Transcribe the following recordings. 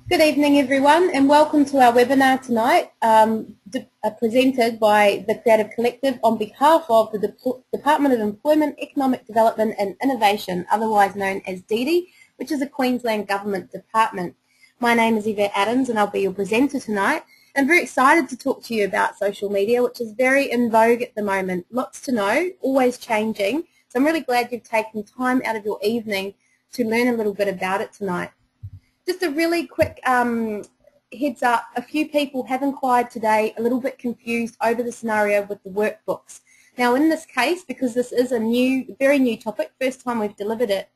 Good evening everyone and welcome to our webinar tonight presented by the Creative Collective on behalf of the Department of Employment, Economic Development and Innovation, otherwise known as DEDI, which is a Queensland Government department. My name is Yvette Adams and I'll be your presenter tonight. I'm very excited to talk to you about social media, which is very in vogue at the moment. Lots to know, always changing. So I'm really glad you've taken time out of your evening to learn a little bit about it tonight. Just a really quick heads up, a few people have inquired today a little bit confused over the scenario with the workbooks. Now in this case, because this is a very new topic, first time we've delivered it,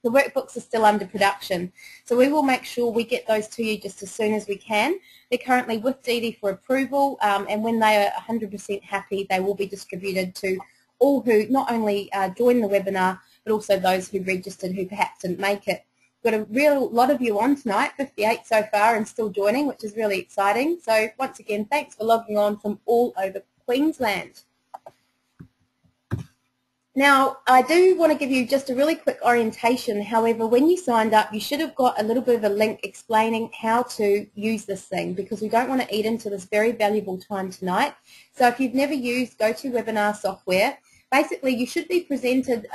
the workbooks are still under production. So we will make sure we get those to you just as soon as we can. They're currently with DEDI for approval and when they are 100% happy, they will be distributed to all who not only join the webinar, but also those who registered who perhaps didn't make it. Got a real lot of you on tonight, 58 so far and still joining, which is really exciting. So once again, thanks for logging on from all over Queensland. Now, I do want to give you just a really quick orientation. However, when you signed up, you should have got a little bit of a link explaining how to use this thing because we don't want to eat into this very valuable time tonight. So if you've never used GoToWebinar software, basically, you should be presented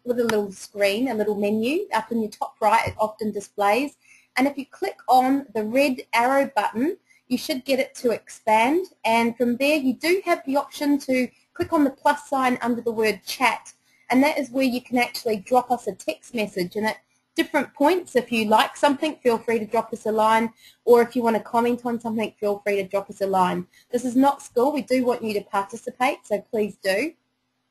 with a little screen, a little menu. Up in your top right, it often displays. And if you click on the red arrow button, you should get it to expand. And from there, you do have the option to click on the plus sign under the word chat. And that is where you can actually drop us a text message. And at different points, if you like something, feel free to drop us a line. Or if you want to comment on something, feel free to drop us a line. This is not school. We do want you to participate, so please do.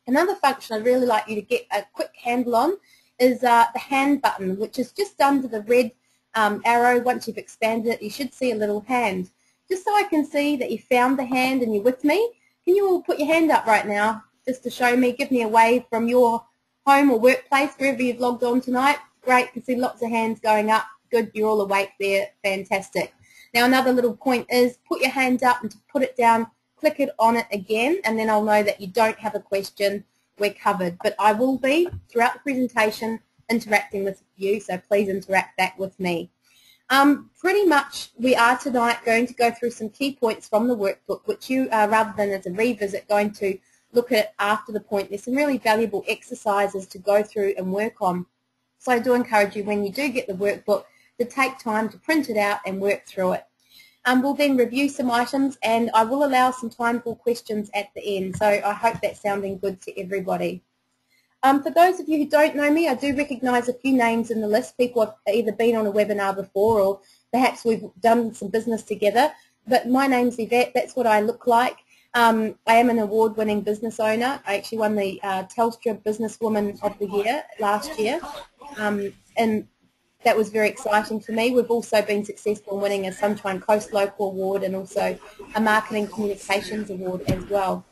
Another function I'd really like you to get a quick handle on is the hand button, which is just under the red arrow. Once you've expanded it, you should see a little hand. Just so I can see that you found the hand and you're with me, can you all put your hand up right now just to show me, give me a wave from your home or workplace, wherever you've logged on tonight. Great, you can see lots of hands going up. Good, you're all awake there. Fantastic. Now another little point is put your hand up and to put it down, click it on it again, and then I'll know that you don't have a question. We're covered. But I will be, throughout the presentation, interacting with you, so please interact back with me. Pretty much we are tonight going to go through some key points from the workbook, which you are, rather than as a revisit, going to look at after the point. There's some really valuable exercises to go through and work on. So I do encourage you, when you do get the workbook, to take time to print it out and work through it. We'll then review some items and I will allow some time for questions at the end. So I hope that's sounding good to everybody. For those of you who don't know me, I do recognise a few names in the list. People have either been on a webinar before or perhaps we've done some business together. But my name's Yvette, that's what I look like. I am an award-winning business owner. I actually won the Telstra Businesswoman of the Year last year. And that was very exciting for me. We've also been successful in winning a Sunshine Coast Local Award and also a Marketing Communications Award as well.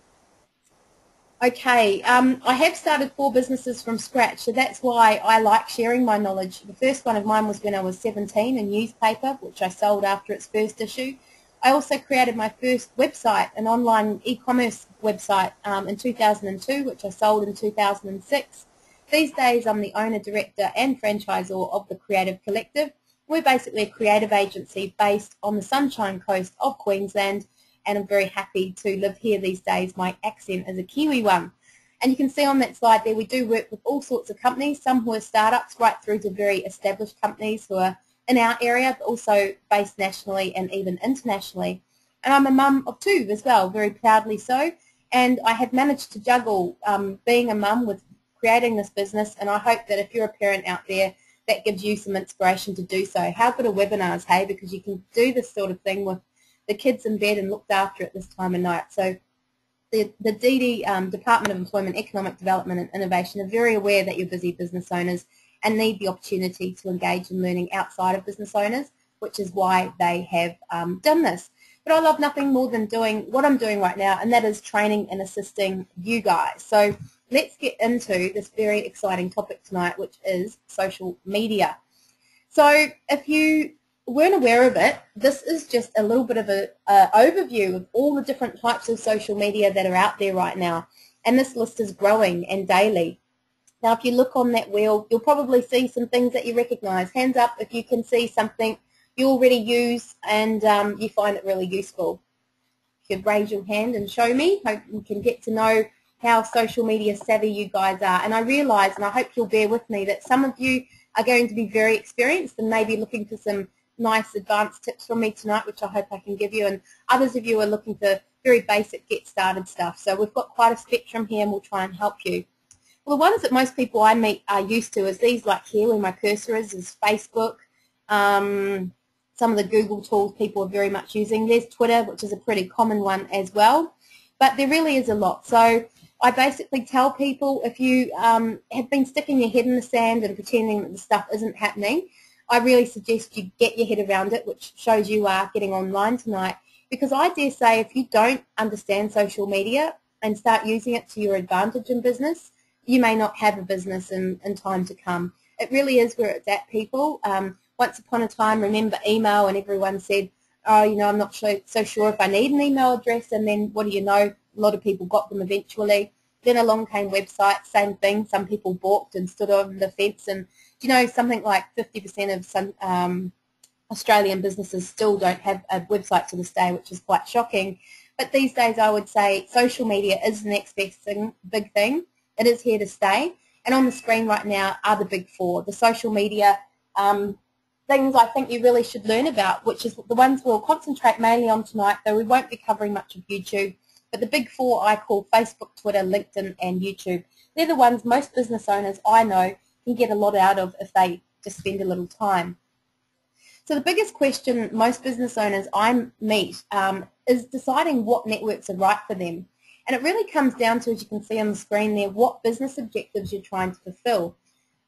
Okay, I have started 4 businesses from scratch, so that's why I like sharing my knowledge. The first one of mine was when I was 17, a newspaper, which I sold after its first issue. I also created my first website, an online e-commerce website in 2002, which I sold in 2006. These days I'm the owner, director and franchisor of the Creative Collective. We're basically a creative agency based on the Sunshine Coast of Queensland, and I'm very happy to live here these days. My accent is a Kiwi one. And you can see on that slide there we do work with all sorts of companies, some who are startups right through to very established companies who are in our area, but also based nationally and even internationally. And I'm a mum of 2 as well, very proudly so. And I have managed to juggle being a mum with creating this business, and I hope that if you're a parent out there, that gives you some inspiration to do so. How good are webinars, hey? Because you can do this sort of thing with the kids in bed and looked after at this time of night. So the DEDI, Department of Employment, Economic Development and Innovation, are very aware that you're busy business owners and need the opportunity to engage in learning outside of business owners, which is why they have done this. But I love nothing more than doing what I'm doing right now, and that is training and assisting you guys. So let's get into this very exciting topic tonight, which is social media. So if you weren't aware of it, this is just a little bit of an overview of all the different types of social media that are out there right now. And this list is growing and daily. Now, if you look on that wheel, you'll probably see some things that you recognise. Hands up if you can see something you already use and you find it really useful. You could raise your hand and show me. Hope we can get to know how social media savvy you guys are. And I realise, and I hope you'll bear with me, that some of you are going to be very experienced and maybe looking for some nice advanced tips from me tonight, which I hope I can give you, and others of you are looking for very basic get started stuff. So we've got quite a spectrum here and we'll try and help you. Well, the ones that most people I meet are used to is these, like here where my cursor is Facebook. Some of the Google tools people are very much using. There's Twitter, which is a pretty common one as well. But there really is a lot. So I basically tell people, if you have been sticking your head in the sand and pretending that the stuff isn't happening, I really suggest you get your head around it, which shows you are getting online tonight. Because I dare say if you don't understand social media and start using it to your advantage in business, you may not have a business in time to come. It really is where it's at, people. Once upon a time, remember email, and everyone said, oh, you know, I'm not so sure if I need an email address, and then what do you know, a lot of people got them eventually. Then along came websites, same thing. Some people balked and stood on the fence, and you know, something like 50% of some Australian businesses still don't have a website to this day, which is quite shocking. But these days I would say social media is the next big thing. It is here to stay. And on the screen right now are the big four, the social media things I think you really should learn about, which is the ones we'll concentrate mainly on tonight, though we won't be covering much of YouTube. But the big four I call Facebook, Twitter, LinkedIn and YouTube. They're the ones most business owners I know can get a lot out of if they just spend a little time. So the biggest question most business owners I meet is deciding what networks are right for them. And it really comes down to, as you can see on the screen there, what business objectives you're trying to fulfill.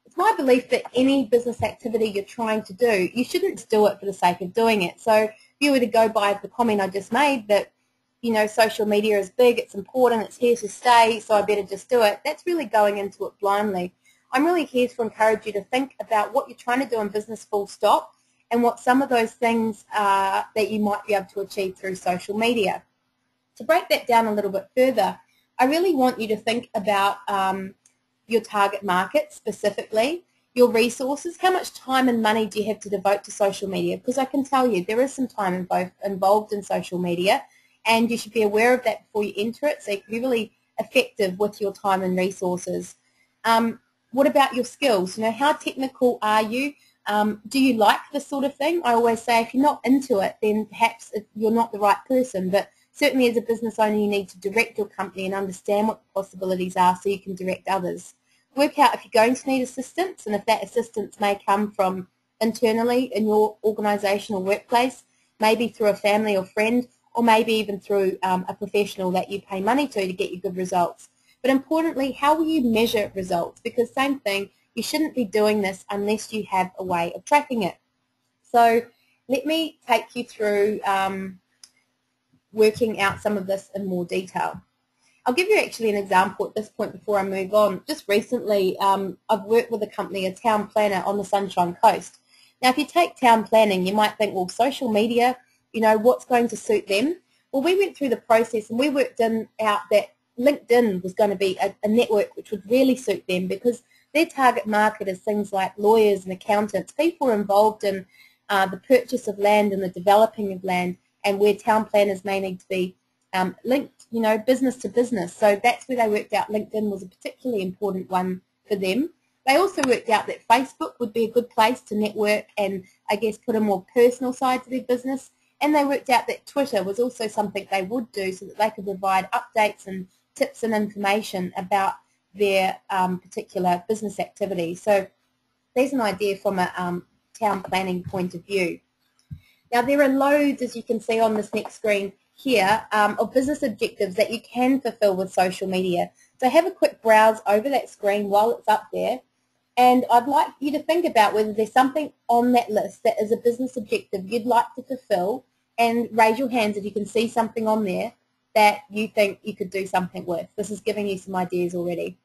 It's my belief that any business activity you're trying to do, you shouldn't just do it for the sake of doing it. So if you were to go by the comment I just made that, you know, social media is big, it's important, it's here to stay, so I better just do it, that's really going into it blindly. I'm really here to encourage you to think about what you're trying to do in business full stop and what some of those things are that you might be able to achieve through social media. To break that down a little bit further, I really want you to think about your target market specifically, your resources, how much time and money do you have to devote to social media, because I can tell you there is some time involved in social media and you should be aware of that before you enter it so you can be really effective with your time and resources. What about your skills? You know, how technical are you? Do you like this sort of thing? I always say if you're not into it, then perhaps you're not the right person, but certainly as a business owner you need to direct your company and understand what the possibilities are so you can direct others. Work out if you're going to need assistance and if that assistance may come from internally in your organisation or workplace, maybe through a family or friend, or maybe even through a professional that you pay money to get you good results. But importantly, how will you measure results? Because same thing, you shouldn't be doing this unless you have a way of tracking it. So let me take you through working out some of this in more detail. I'll give you actually an example at this point before I move on. Just recently, I've worked with a company, a town planner on the Sunshine Coast. Now, if you take town planning, you might think, well, social media, you know, what's going to suit them? Well, we went through the process and we worked out that LinkedIn was going to be a network which would really suit them because their target market is things like lawyers and accountants, people involved in the purchase of land and the developing of land, and where town planners may need to be linked, you know, business to business. So that's where they worked out LinkedIn was a particularly important one for them. They also worked out that Facebook would be a good place to network and, I guess, put a more personal side to their business. And they worked out that Twitter was also something they would do so that they could provide updates and tips and information about their particular business activity. So there's an idea from a town planning point of view. Now, there are loads, as you can see on this next screen here, of business objectives that you can fulfill with social media. So have a quick browse over that screen while it's up there, and I'd like you to think about whether there's something on that list that is a business objective you'd like to fulfill, and raise your hands if you can see something on there that you think you could do something with. This is giving you some ideas already.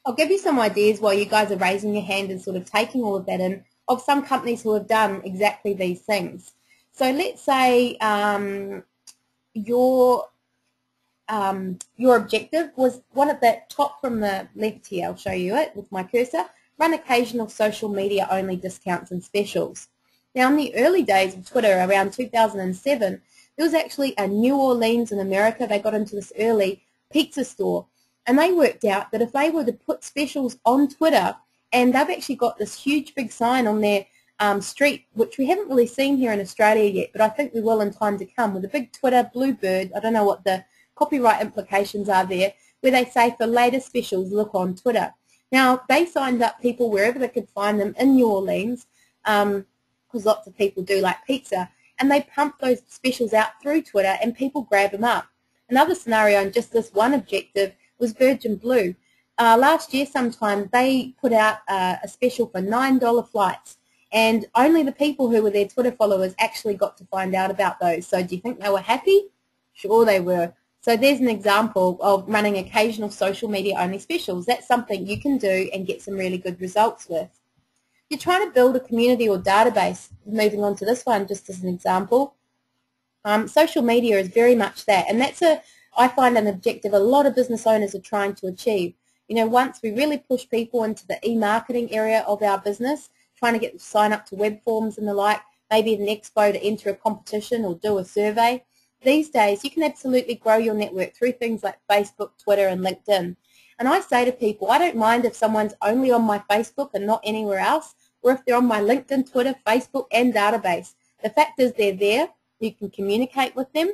I'll give you some ideas while you guys are raising your hand and sort of taking all of that in, of some companies who have done exactly these things. So let's say your objective was one at the top from the left here. I'll show you it with my cursor. run occasional social media only discounts and specials. Now in the early days of Twitter, around 2007, there was actually a New Orleans in America, they got into this early, pizza store, and they worked out that if they were to put specials on Twitter, and they've actually got this huge big sign on their street, which we haven't really seen here in Australia yet, but I think we will in time to come, with a big Twitter bluebird. I don't know what the copyright implications are there, where they say for latest specials, look on Twitter. Now, they signed up people wherever they could find them in New Orleans, because lots of people do like pizza, and they pump those specials out through Twitter and people grab them up. Another scenario in just this one objective was Virgin Blue. Last year sometime they put out a special for $9 flights, and only the people who were their Twitter followers actually got to find out about those. So do you think they were happy? Sure they were. So there's an example of running occasional social media only specials. That's something you can do and get some really good results with. You're trying to build a community or database. Moving on to this one just as an example. Social media is very much that, and that's I find an objective a lot of business owners are trying to achieve. You know, once we really push people into the e-marketing area of our business, trying to get them to sign up to web forms and the like, maybe at an expo to enter a competition or do a survey. These days, you can absolutely grow your network through things like Facebook, Twitter, and LinkedIn. And I say to people, I don't mind if someone's only on my Facebook and not anywhere else, or if they're on my LinkedIn, Twitter, Facebook, and database. The fact is they're there. You can communicate with them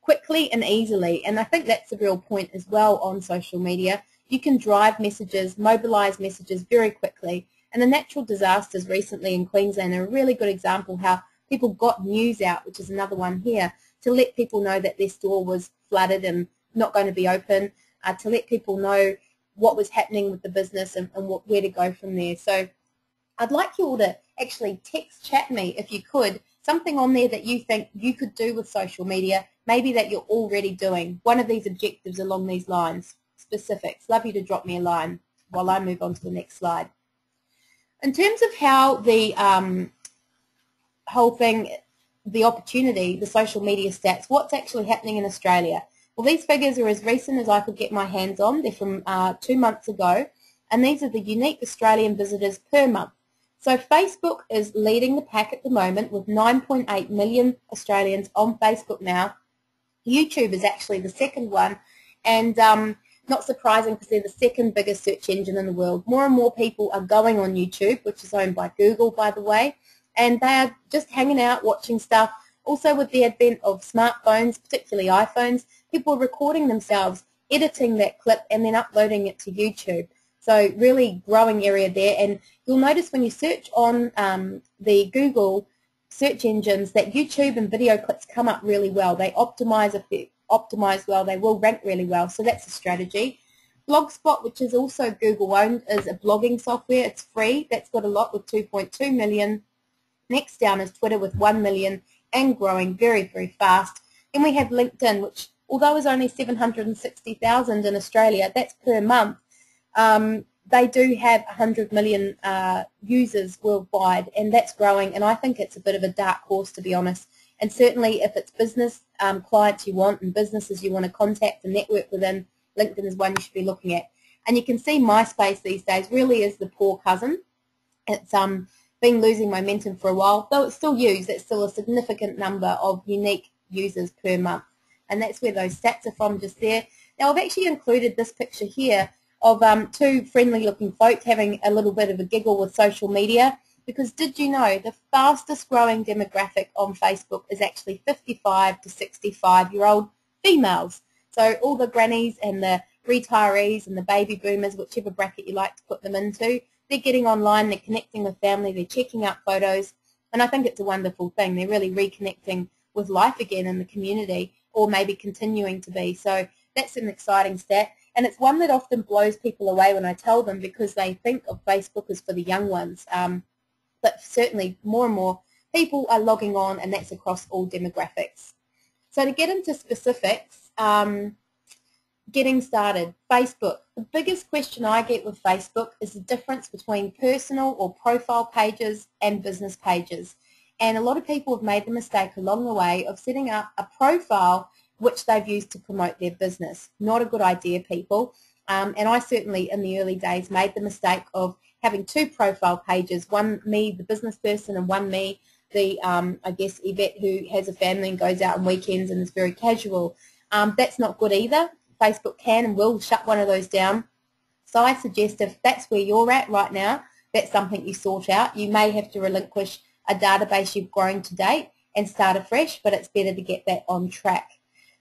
quickly and easily. And I think that's the real point as well on social media. You can drive messages, mobilize messages very quickly. And the natural disasters recently in Queensland are a really good example how people got news out, which is another one here, to let people know that their store was flooded and not going to be open, to let people know what was happening with the business and where to go from there. So I'd like you all to actually text chat me, if you could, something on there that you think you could do with social media, maybe that you're already doing, one of these objectives along these lines, specifics. Love you to drop me a line while I move on to the next slide. In terms of how the whole thing, the opportunity, the social media stats, what's actually happening in Australia? Well, these figures are as recent as I could get my hands on. They're from 2 months ago, and these are the unique Australian visitors per month. So Facebook is leading the pack at the moment with 9.8 million Australians on Facebook now. YouTube is actually the second one, and not surprising because they're the second biggest search engine in the world. More and more people are going on YouTube, which is owned by Google, by the way, and they are just hanging out, watching stuff. Also with the advent of smartphones, particularly iPhones, people are recording themselves, editing that clip, and then uploading it to YouTube. So really growing area there, and you'll notice when you search on the Google search engines that YouTube and video clips come up really well. They optimize well, they will rank really well, so that's a strategy. Blogspot, which is also Google owned, is a blogging software. It's free. That's got a lot with 2.2 million. Next down is Twitter with 1 million and growing very, very fast. Then we have LinkedIn, which although is only 760,000 in Australia, that's per month. They do have 100 million users worldwide, and that's growing, and I think it's a bit of a dark horse, to be honest. And certainly if it's business clients you want and businesses you want to contact and network within, LinkedIn is one you should be looking at. And you can see MySpace these days really is the poor cousin. It's been losing momentum for a while, though it's still used. It's still a significant number of unique users per month. And that's where those stats are from, just there. Now I've actually included this picture here of two friendly-looking folk having a little bit of a giggle with social media, because did you know the fastest growing demographic on Facebook is actually 55 to 65-year-old females. So all the grannies and the retirees and the baby boomers, whichever bracket you like to put them into, they're getting online, they're connecting with family, they're checking out photos, and I think it's a wonderful thing. They're really reconnecting with life again in the community, or maybe continuing to be. So that's an exciting stat. And it's one that often blows people away when I tell them, because they think of Facebook as for the young ones. But certainly more and more people are logging on, and that's across all demographics. So to get into specifics, getting started, Facebook. The biggest question I get with Facebook is the difference between personal or profile pages and business pages. And a lot of people have made the mistake along the way of setting up a profile which they've used to promote their business. Not a good idea, people. And I certainly, in the early days, made the mistake of having two profile pages, one me, the business person, and one me, the, I guess, Yvette who has a family and goes out on weekends and is very casual. That's not good either. Facebook can and will shut one of those down. So I suggest if that's where you're at right now, that's something you sort out. You may have to relinquish a database you've grown to date and start afresh, but it's better to get that on track.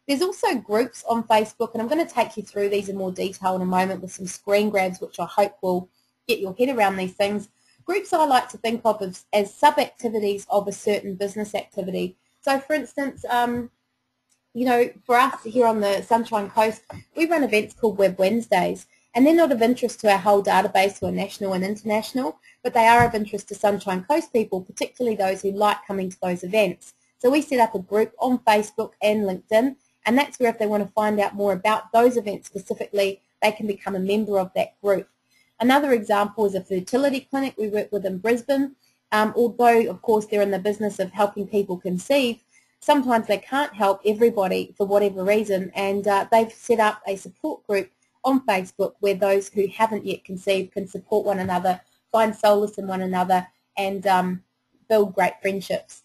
There's also groups on Facebook, and I'm going to take you through these in more detail in a moment with some screen grabs, which I hope will get your head around these things. Groups I like to think of as sub-activities of a certain business activity. So, for instance, you know, for us here on the Sunshine Coast, we run events called Web Wednesdays, and they're not of interest to our whole database who are national and international, but they are of interest to Sunshine Coast people, particularly those who like coming to those events. So we set up a group on Facebook and LinkedIn, and that's where if they want to find out more about those events specifically, they can become a member of that group. Another example is a fertility clinic we work with in Brisbane. Although, of course, they're in the business of helping people conceive, sometimes they can't help everybody for whatever reason, and they've set up a support group on Facebook where those who haven't yet conceived can support one another, find solace in one another, and build great friendships.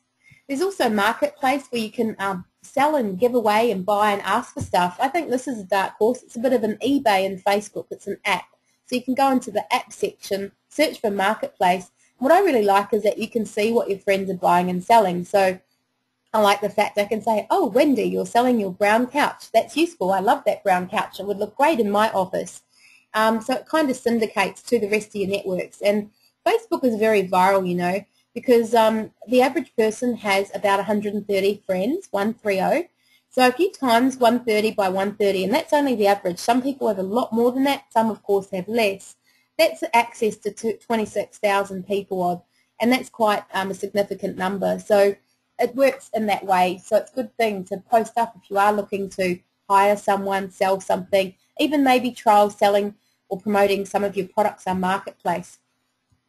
There's also Marketplace where you can sell and give away and buy and ask for stuff. I think this is a dark horse. It's a bit of an eBay in Facebook. It's an app. So you can go into the app section, search for Marketplace. What I really like is that you can see what your friends are buying and selling. So I like the fact I can say, oh, Wendy, you're selling your brown couch. That's useful. I love that brown couch. It would look great in my office. So it kind of syndicates to the rest of your networks. And Facebook is very viral, you know, because the average person has about 130 friends, 130. So if you times 130 by 130, and that's only the average. Some people have a lot more than that. Some, of course, have less. That's access to 26,000 people odd, and that's quite a significant number. So it works in that way. So it's a good thing to post up if you are looking to hire someone, sell something, even maybe trial selling or promoting some of your products on Marketplace.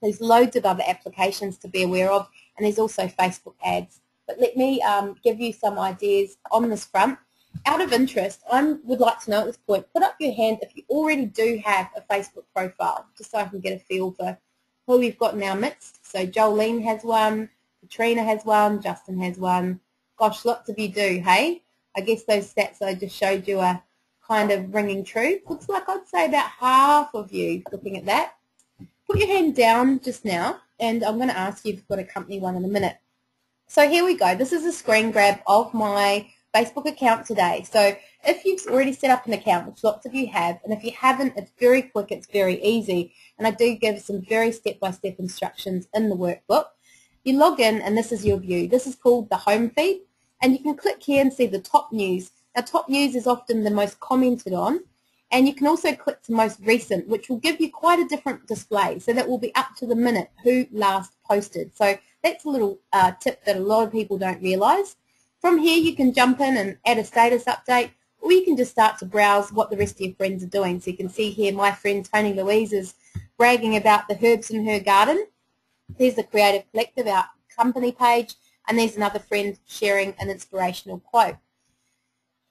There's loads of other applications to be aware of, and there's also Facebook ads. But let me give you some ideas on this front. Out of interest, I would like to know at this point, put up your hand if you already do have a Facebook profile, just so I can get a feel for who we've got in our midst. So Jolene has one, Katrina has one, Justin has one. Gosh, lots of you do, hey? I guess those stats I just showed you are kind of ringing true. Looks like I'd say about half of you looking at that. Put your hand down just now, and I'm going to ask you if you've got a company one in a minute. So here we go. This is a screen grab of my Facebook account today. So if you've already set up an account, which lots of you have, and if you haven't, it's very quick, it's very easy, and I do give some very step-by-step instructions in the workbook. You log in, and this is your view. This is called the home feed, and you can click here and see the top news. Now, top news is often the most commented on, and you can also click to most recent, which will give you quite a different display. So that will be up to the minute who last posted. So that's a little tip that a lot of people don't realise. From here, you can jump in and add a status update, or you can just start to browse what the rest of your friends are doing. So you can see here my friend Tony Louise is bragging about the herbs in her garden. There's the Creative Collective, our company page, and there's another friend sharing an inspirational quote.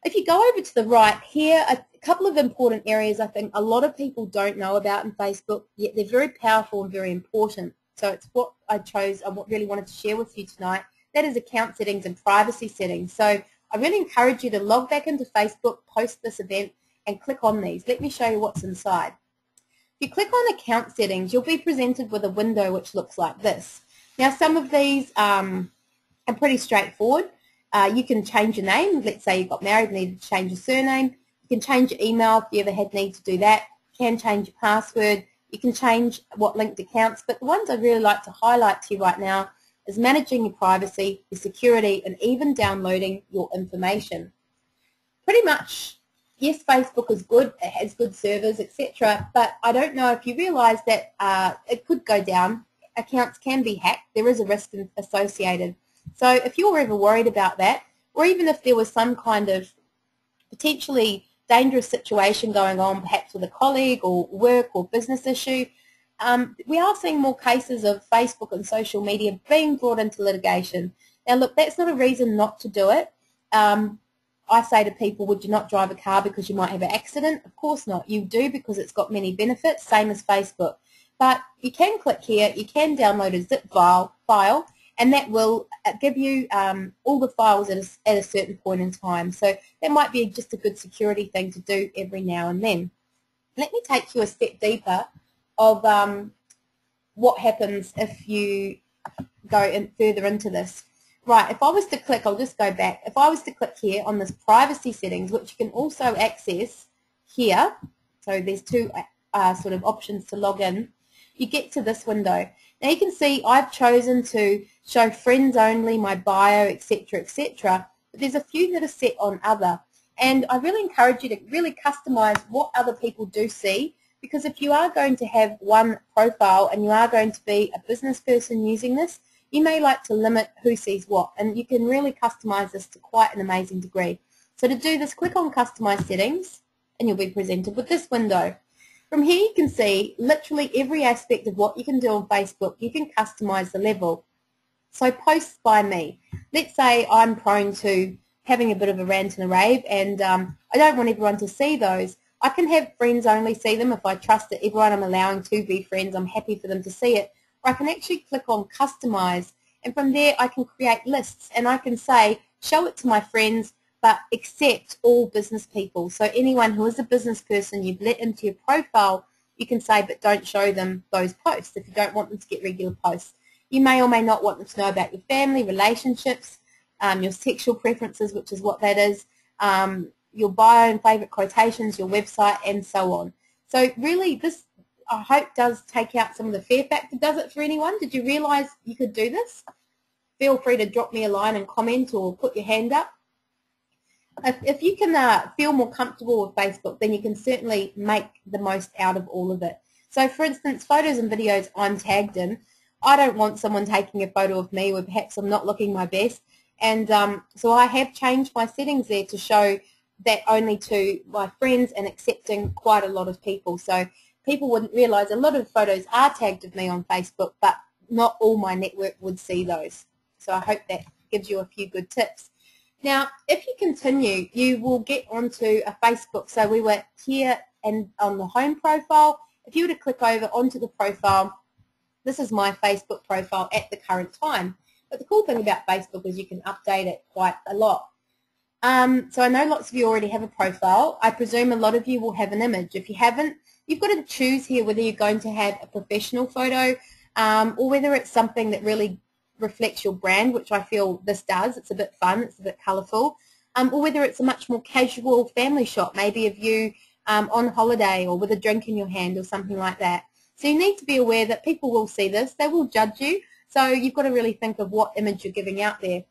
If you go over to the right here, a couple of important areas I think a lot of people don't know about in Facebook, yet they're very powerful and very important. So it's what I chose and what really wanted to share with you tonight. That is account settings and privacy settings. So I really encourage you to log back into Facebook, post this event, and click on these. Let me show you what's inside. If you click on account settings, you'll be presented with a window which looks like this. Now, some of these are pretty straightforward. You can change your name. Let's say you got married and needed to change your surname. You can change your email if you ever had need to do that. You can change your password. You can change what linked accounts. But the ones I'd really like to highlight to you right now is managing your privacy, your security, and even downloading your information. Pretty much, yes, Facebook is good. It has good servers, etc. But I don't know if you realise that it could go down. Accounts can be hacked. There is a risk associated. So if you're ever worried about that, or even if there was some kind of potentially dangerous situation going on, perhaps with a colleague or work or business issue, we are seeing more cases of Facebook and social media being brought into litigation. Now, look, that's not a reason not to do it. I say to people, would you not drive a car because you might have an accident? Of course not. You do because it's got many benefits, same as Facebook. but you can click here, you can download a zip file, and that will give you all the files at a certain point in time. So that might be just a good security thing to do every now and then. Let me take you a step deeper of what happens if you go further into this. Right, if I was to click, I'll just go back. If I was to click here on this privacy settings, which you can also access here, so there's two sort of options to log in, you get to this window. Now you can see I've chosen to show friends only, my bio, etc., etc. But there's a few that are set on other. And I really encourage you to really customize what other people do see, because if you are going to have one profile and you are going to be a business person using this, you may like to limit who sees what, and you can really customize this to quite an amazing degree. So to do this, click on Customize Settings, and you'll be presented with this window. From here you can see literally every aspect of what you can do on Facebook. You can customize the level. So posts by me. Let's say I'm prone to having a bit of a rant and a rave, and I don't want everyone to see those. I can have friends only see them if I trust that everyone I'm allowing to be friends, I'm happy for them to see it. Or I can actually click on Customize, and from there I can create lists, and I can say show it to my friends but accept all business people. So anyone who is a business person you've let into your profile, you can say but don't show them those posts if you don't want them to get regular posts. You may or may not want them to know about your family, relationships, your sexual preferences, which is what that is, your bio and favourite quotations, your website, and so on. So really this, I hope, does take out some of the fear factor. Does it for anyone? Did you realise you could do this? Feel free to drop me a line and comment or put your hand up. If you can feel more comfortable with Facebook, then you can certainly make the most out of all of it. So for instance, photos and videos I'm tagged in, I don't want someone taking a photo of me where perhaps I'm not looking my best. And so I have changed my settings there to show that only to my friends and accepting quite a lot of people. So people wouldn't realise a lot of photos are tagged of me on Facebook, but not all my network would see those. So I hope that gives you a few good tips. Now, if you continue, you will get onto a Facebook. So we were here and on the home profile. If you were to click over onto the profile, this is my Facebook profile at the current time. But the cool thing about Facebook is you can update it quite a lot. So I know lots of you already have a profile. I presume a lot of you will have an image. If you haven't, you've got to choose here whether you're going to have a professional photo or whether it's something that really reflects your brand, which I feel this does. It's a bit fun, it's a bit colourful, or whether it's a much more casual family shot, maybe of you on holiday or with a drink in your hand or something like that. So you need to be aware that people will see this, they will judge you, so you've got to really think of what image you're giving out there.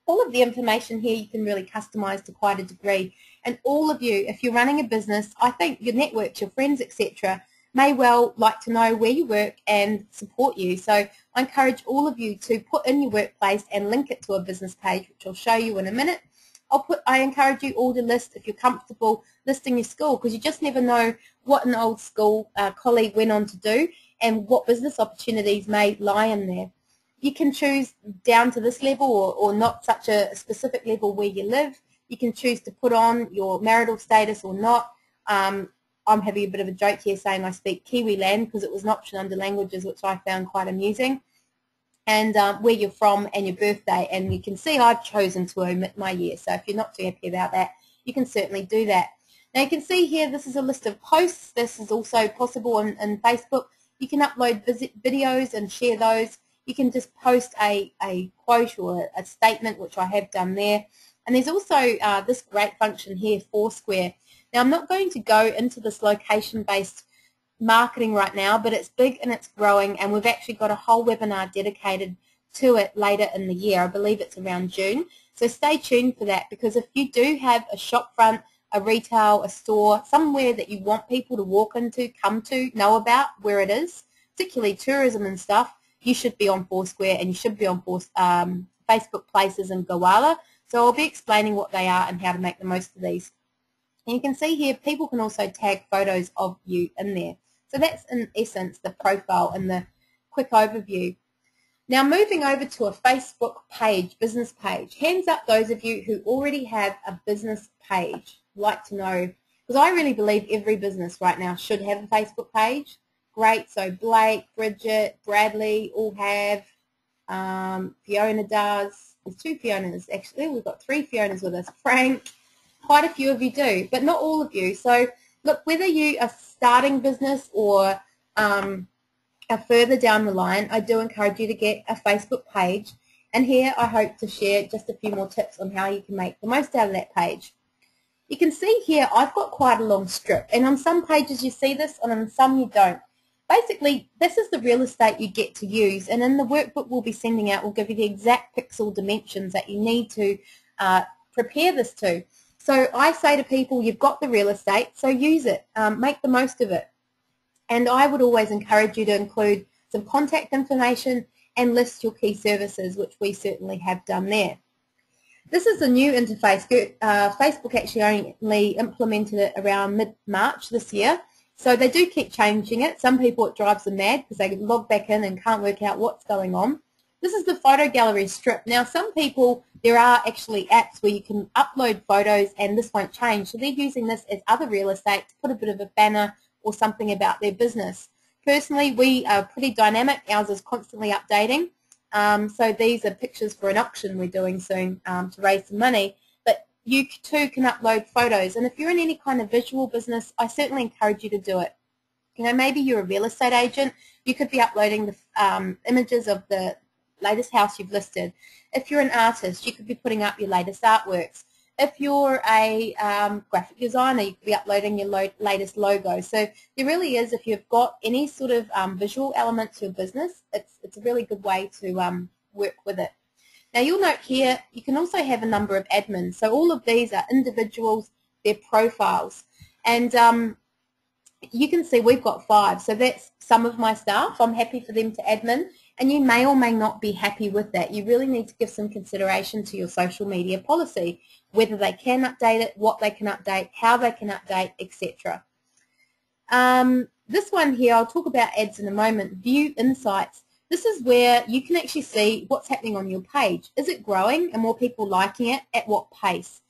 All of the information here you can really customize to quite a degree, and all of you, if you're running a business, I think your networks, your friends, etc., may well like to know where you work and support you. So I encourage all of you to put in your workplace and link it to a business page, which I'll show you in a minute. I encourage you all to list, if you're comfortable, listing your school, because you just never know what an old school colleague went on to do and what business opportunities may lie in there. You can choose down to this level or not such a specific level where you live. You can choose to put on your marital status or not. I'm having a bit of a joke here saying I speak Kiwiland because it was an option under languages, which I found quite amusing. And where you're from and your birthday. And you can see I've chosen to omit my year. So if you're not too happy about that, you can certainly do that. Now you can see here this is a list of posts. This is also possible in Facebook. You can upload videos and share those. You can just post a quote or a statement, which I have done there. And there's also this great function here, Foursquare. Now I'm not going to go into this location-based marketing right now, but it's big and it's growing, and we've actually got a whole webinar dedicated to it later in the year. I believe it's around June. So stay tuned for that, because if you do have a shop front, a retail, a store, somewhere that you want people to walk into, come to, know about where it is, particularly tourism and stuff, you should be on Foursquare, and you should be on Facebook Places and Gowalla. So I'll be explaining what they are and how to make the most of these. And you can see here people can also tag photos of you in there. So that's in essence the profile and the quick overview. Now moving over to a Facebook page, business page. Hands up those of you who already have a business page. I'd like to know, because I really believe every business right now should have a Facebook page. great. So Blake, Bridget, Bradley all have. Fiona does. There's 2 Fionas actually. We've got 3 Fionas with us. Frank, quite a few of you do, but not all of you. So look, whether you are starting business or are further down the line, I do encourage you to get a Facebook page. And here I hope to share just a few more tips on how you can make the most out of that page. You can see here I've got quite a long strip, and on some pages you see this and on some you don't. Basically, this is the real estate you get to use, and in the workbook we'll be sending out, we'll give you the exact pixel dimensions that you need to prepare this to. So I say to people, you've got the real estate, so use it, make the most of it. And I would always encourage you to include some contact information and list your key services, which we certainly have done there. This is a new interface. Facebook actually only implemented it around mid-March this year, so they do keep changing it. Some people it drives them mad because they log back in and can't work out what's going on. This is the photo gallery strip. Now some people, there are actually apps where you can upload photos and this won't change, so they're using this as other real estate to put a bit of a banner or something about their business. Personally, we are pretty dynamic. Ours is constantly updating. So these are pictures for an auction we're doing soon to raise some money. But you too can upload photos. And if you're in any kind of visual business, I certainly encourage you to do it. You know, maybe you're a real estate agent. You could be uploading the images of the latest house you've listed. If you're an artist, you could be putting up your latest artworks. If you're a graphic designer, you could be uploading your latest logo. So there really is, if you've got any sort of visual element to your business, it's a really good way to work with it. Now you'll note here, you can also have a number of admins. So all of these are individuals, they're profiles. And you can see we've got 5. So that's some of my staff. I'm happy for them to admin. And you may or may not be happy with that. You really need to give some consideration to your social media policy, whether they can update it, what they can update, how they can update, etc. This one here, I'll talk about ads in a moment. View Insights. This is where you can actually see what's happening on your page. Is it growing and more people liking it? At what pace?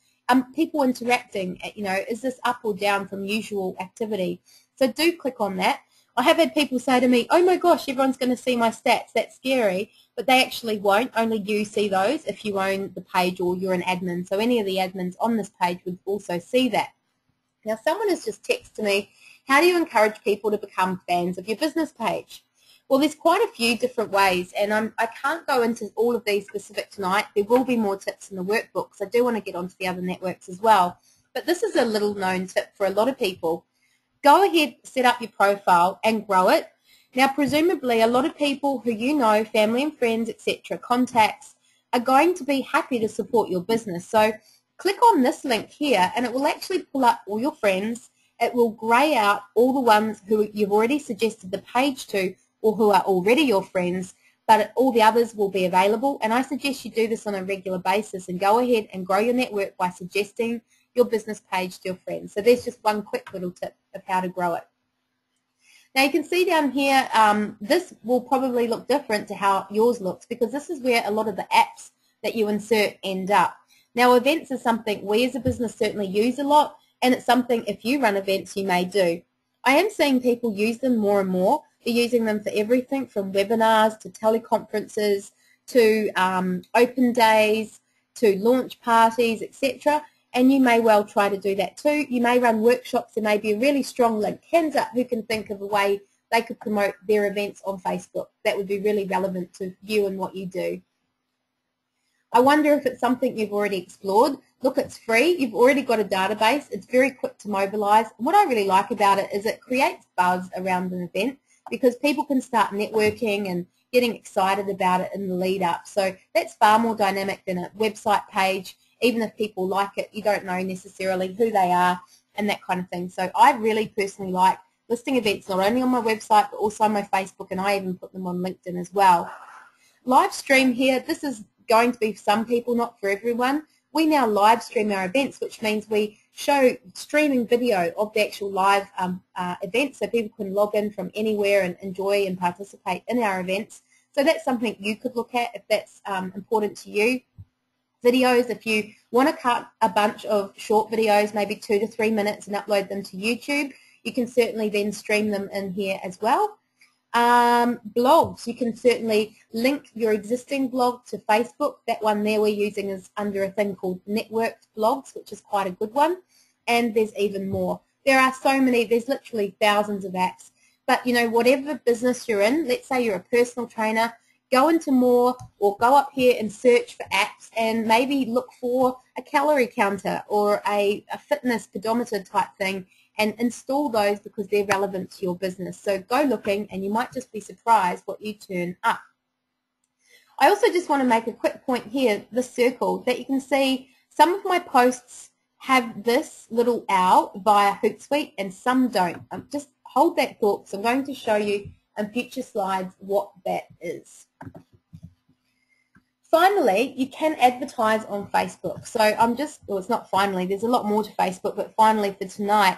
People interacting, you know, is this up or down from usual activity? So do click on that. I have had people say to me, oh my gosh, everyone's going to see my stats, that's scary, but they actually won't. Only you see those if you own the page or you're an admin. So any of the admins on this page would also see that. Now someone has just texted me, how do you encourage people to become fans of your business page? Well, there's quite a few different ways, and I can't go into all of these specific tonight. There will be more tips in the workbooks. I do want to get onto the other networks as well. But this is a little known tip for a lot of people. Go ahead, set up your profile and grow it. Now, presumably, a lot of people who you know, family and friends, etc., contacts, are going to be happy to support your business. So click on this link here, and it will actually pull up all your friends. It will grey out all the ones who you've already suggested the page to or who are already your friends, but all the others will be available. And I suggest you do this on a regular basis and go ahead and grow your network by suggesting your business page to your friends. So there's just one quick little tip of how to grow it. Now you can see down here, this will probably look different to how yours looks because this is where a lot of the apps that you insert end up. Now events is something we as a business certainly use a lot, and it's something if you run events you may do. I am seeing people use them more and more. They're using them for everything from webinars to teleconferences to open days to launch parties, etc. And you may well try to do that too. You may run workshops. There may be a really strong link. Hands up who can think of a way they could promote their events on Facebook. That would be really relevant to you and what you do. I wonder if it's something you've already explored. Look, it's free. You've already got a database. It's very quick to mobilize. What I really like about it is it creates buzz around an event because people can start networking and getting excited about it in the lead up. So that's far more dynamic than a website page. Even if people like it, you don't know necessarily who they are and that kind of thing. So I really personally like listing events not only on my website but also on my Facebook, and I even put them on LinkedIn as well. Live stream here, this is going to be for some people, not for everyone. We now live stream our events, which means we show streaming video of the actual live event so people can log in from anywhere and enjoy and participate in our events. So that's something you could look at if that's important to you. Videos, if you want to cut a bunch of short videos, maybe 2 to 3 minutes, and upload them to YouTube, you can certainly then stream them in here as well. Blogs, you can certainly link your existing blog to Facebook. That one there we're using is under a thing called Networked Blogs, which is quite a good one. And there's even more. There are so many, there's literally thousands of apps. But, you know, whatever business you're in, let's say you're a personal trainer, go into more or go up here and search for apps and maybe look for a calorie counter or a fitness pedometer type thing and install those because they're relevant to your business. So go looking and you might just be surprised what you turn up. I also just want to make a quick point here, this circle, that you can see some of my posts have this little owl via Hootsuite and some don't. Just hold that thought because I'm going to show you in future slides what that is. Finally, you can advertise on Facebook. So well, it's not finally, there's a lot more to Facebook, but finally for tonight,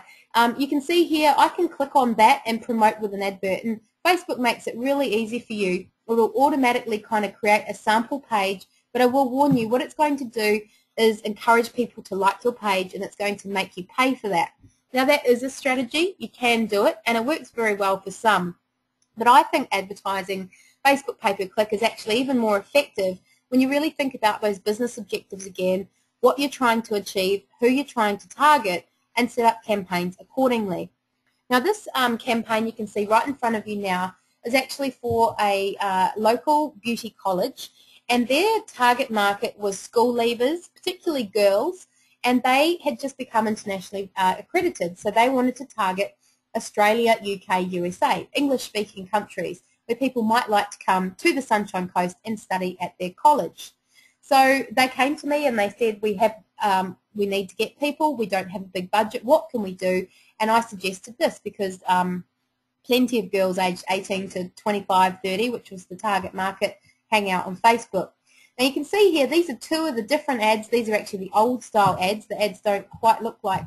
you can see here I can click on that and promote with an advert, and Facebook makes it really easy for you. It will automatically kind of create a sample page, but I will warn you what it's going to do is encourage people to like your page, and it's going to make you pay for that. Now that is a strategy, you can do it, and it works very well for some. But I think advertising Facebook pay-per-click is actually even more effective when you really think about those business objectives again, what you're trying to achieve, who you're trying to target, and set up campaigns accordingly. Now this campaign you can see right in front of you now is actually for a local beauty college, and their target market was school leavers, particularly girls, and they had just become internationally accredited, so they wanted to target Australia, UK, USA, English-speaking countries where people might like to come to the Sunshine Coast and study at their college. So they came to me and they said, we need to get people, we don't have a big budget, what can we do? And I suggested this because plenty of girls aged 18 to 25, 30, which was the target market, hang out on Facebook. Now you can see here, these are two of the different ads. These are actually the old style ads. The ads don't quite look like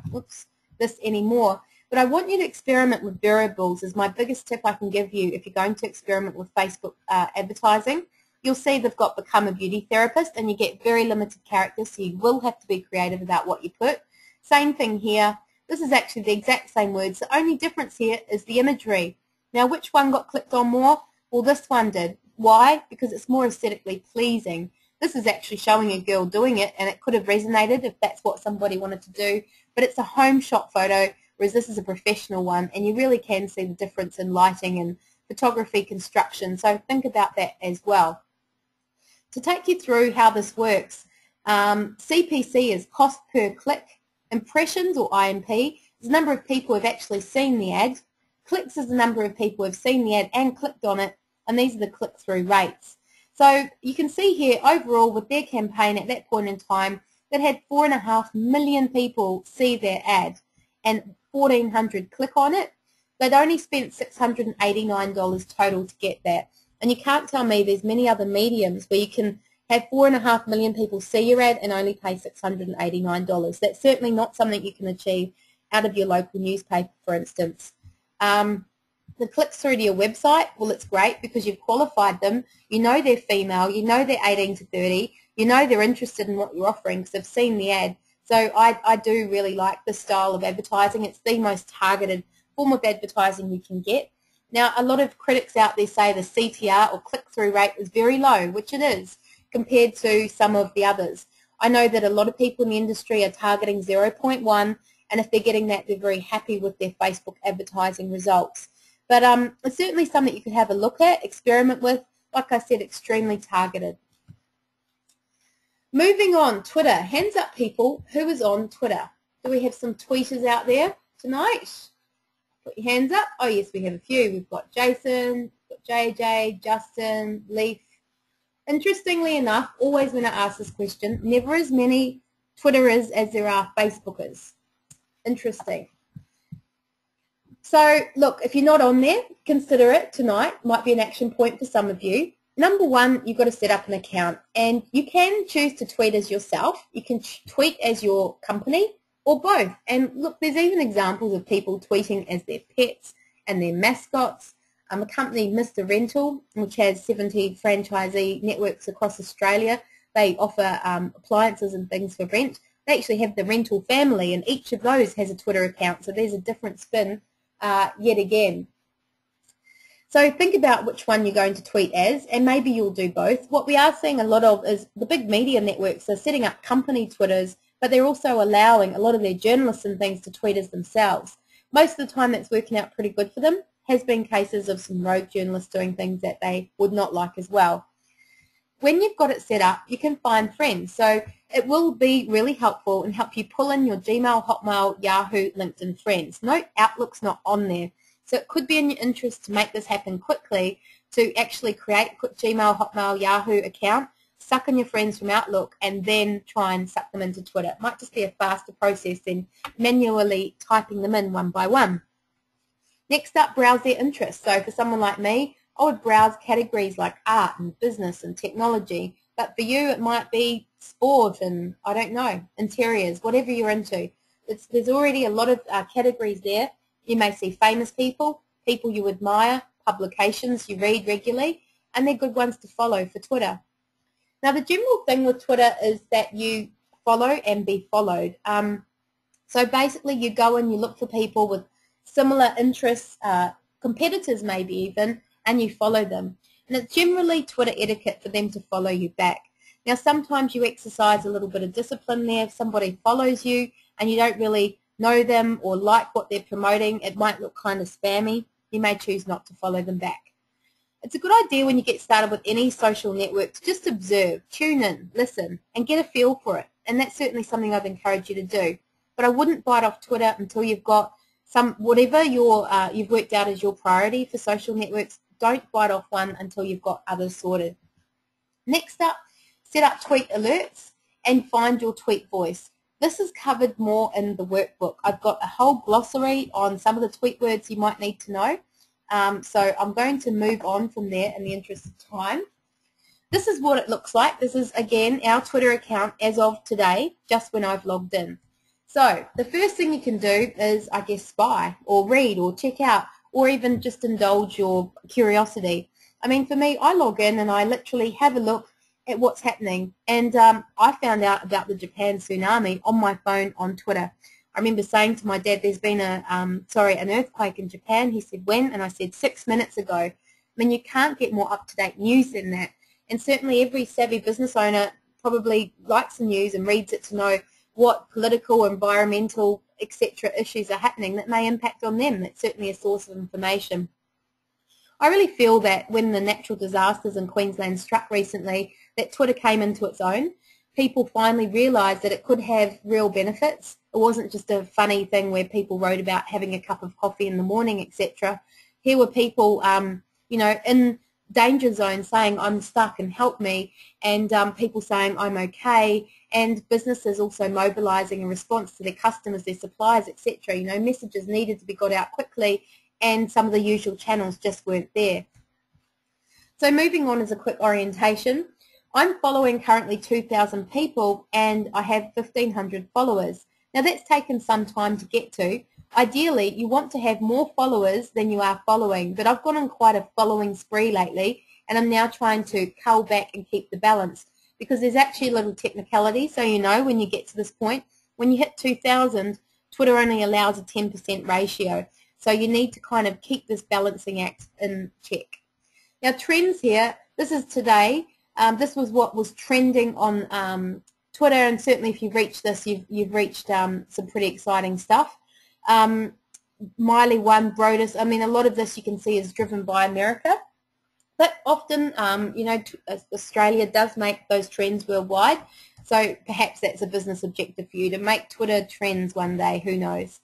this anymore. But I want you to experiment with variables is my biggest tip I can give you if you're going to experiment with Facebook advertising. You'll see they've got become a beauty therapist and you get very limited characters, so you will have to be creative about what you put. Same thing here. This is actually the exact same words. The only difference here is the imagery. Now which one got clicked on more? Well, this one did. Why? Because it's more aesthetically pleasing. This is actually showing a girl doing it, and it could have resonated if that's what somebody wanted to do, but it's a home shot photo, whereas this is a professional one, and you really can see the difference in lighting and photography construction, so think about that as well. To take you through how this works, CPC is cost per click, impressions or IMP is the number of people who have actually seen the ad, clicks is the number of people who have seen the ad and clicked on it, and these are the click-through rates. So you can see here overall with their campaign at that point in time that had 4.5 million people see their ad and 1,400 click on it. They'd only spent $689 total to get that. And you can't tell me there's many other mediums where you can have 4.5 million people see your ad and only pay $689. That's certainly not something you can achieve out of your local newspaper, for instance. The clicks through to your website, well, it's great because you've qualified them. You know they're female, you know they're 18 to 30, you know they're interested in what you're offering because they've seen the ad. So I do really like this style of advertising. It's the most targeted form of advertising you can get. Now, a lot of critics out there say the CTR or click-through rate is very low, which it is, compared to some of the others. I know that a lot of people in the industry are targeting 0.1, and if they're getting that, they're very happy with their Facebook advertising results. But it's certainly something you could have a look at, experiment with. Like I said, extremely targeted. Moving on, Twitter. Hands up, people. Who is on Twitter? Do we have some tweeters out there tonight? Put your hands up. Oh, yes, we have a few. We've got Jason, we've got JJ, Justin, Leaf. Interestingly enough, always when I ask this question, never as many Twitterers as there are Facebookers. Interesting. So, look, if you're not on there, consider it tonight. Might be an action point for some of you. Number one, you've got to set up an account, and you can choose to tweet as yourself. You can tweet as your company or both. And look, there's even examples of people tweeting as their pets and their mascots. A company, Mr. Rental, which has 70 franchisee networks across Australia, they offer appliances and things for rent. They actually have the rental family, and each of those has a Twitter account, so there's a different spin yet again. So think about which one you're going to tweet as, and maybe you'll do both. What we are seeing a lot of is the big media networks are setting up company Twitters, but they're also allowing a lot of their journalists and things to tweet as themselves. Most of the time that's working out pretty good for them. Has been cases of some rogue journalists doing things that they would not like as well. When you've got it set up, you can find friends. So it will be really helpful and help you pull in your Gmail, Hotmail, Yahoo, LinkedIn friends. Note Outlook's not on there. So it could be in your interest to make this happen quickly, to actually create a quick Gmail, Hotmail, Yahoo account, suck in your friends from Outlook, and then try and suck them into Twitter. It might just be a faster process than manually typing them in one by one. Next up, browse their interests. So for someone like me, I would browse categories like art and business and technology. But for you, it might be sport and, I don't know, interiors, whatever you're into. There's already a lot of categories there. You may see famous people, people you admire, publications you read regularly, and they're good ones to follow for Twitter. Now, the general thing with Twitter is that you follow and be followed. So basically, you go and you look for people with similar interests, competitors maybe even, and you follow them. And it's generally Twitter etiquette for them to follow you back. Now, sometimes you exercise a little bit of discipline there. If somebody follows you and you don't really know them or like what they're promoting, it might look kind of spammy. You may choose not to follow them back. It's a good idea when you get started with any social network to just observe, tune in, listen, and get a feel for it. And that's certainly something I'd encourage you to do. But I wouldn't bite off Twitter until you've got whatever you've worked out as your priority for social networks. Don't bite off one until you've got others sorted. Next up, set up tweet alerts and find your tweet voice. This is covered more in the workbook. I've got a whole glossary on some of the tweet words you might need to know. So I'm going to move on from there in the interest of time. This is what it looks like. This is, again, our Twitter account as of today, just when I've logged in. So the first thing you can do is, I guess, spy or read or check out or even just indulge your curiosity. I mean, for me, I log in and I literally have a look at what's happening. And I found out about the Japan tsunami on my phone on Twitter. I remember saying to my dad, there's been an earthquake in Japan. He said, when? And I said, 6 minutes ago. I mean, you can't get more up-to-date news than that. And certainly every savvy business owner probably likes the news and reads it to know what political, environmental, etc. issues are happening that may impact on them. That's certainly a source of information. I really feel that when the natural disasters in Queensland struck recently, that Twitter came into its own. People finally realised that it could have real benefits. It wasn't just a funny thing where people wrote about having a cup of coffee in the morning, etc. Here were people, in danger zones saying, I'm stuck and help me, and people saying, I'm okay, and businesses also mobilising in response to their customers, their suppliers, etc. Messages needed to be got out quickly, and some of the usual channels just weren't there. So moving on as a quick orientation, I'm following currently 2,000 people and I have 1,500 followers. Now that's taken some time to get to. Ideally, you want to have more followers than you are following, but I've gone on quite a following spree lately and I'm now trying to cull back and keep the balance because there's actually a little technicality. So when you get to this point, when you hit 2,000, Twitter only allows a 10% ratio. So you need to kind of keep this balancing act in check. Now trends here, this is today. This was what was trending on Twitter, and certainly if you've reached this, you've reached some pretty exciting stuff. Miley won, Brodus. I mean, a lot of this you can see is driven by America, but often, Australia does make those trends worldwide. So perhaps that's a business objective for you to make Twitter trends one day. Who knows?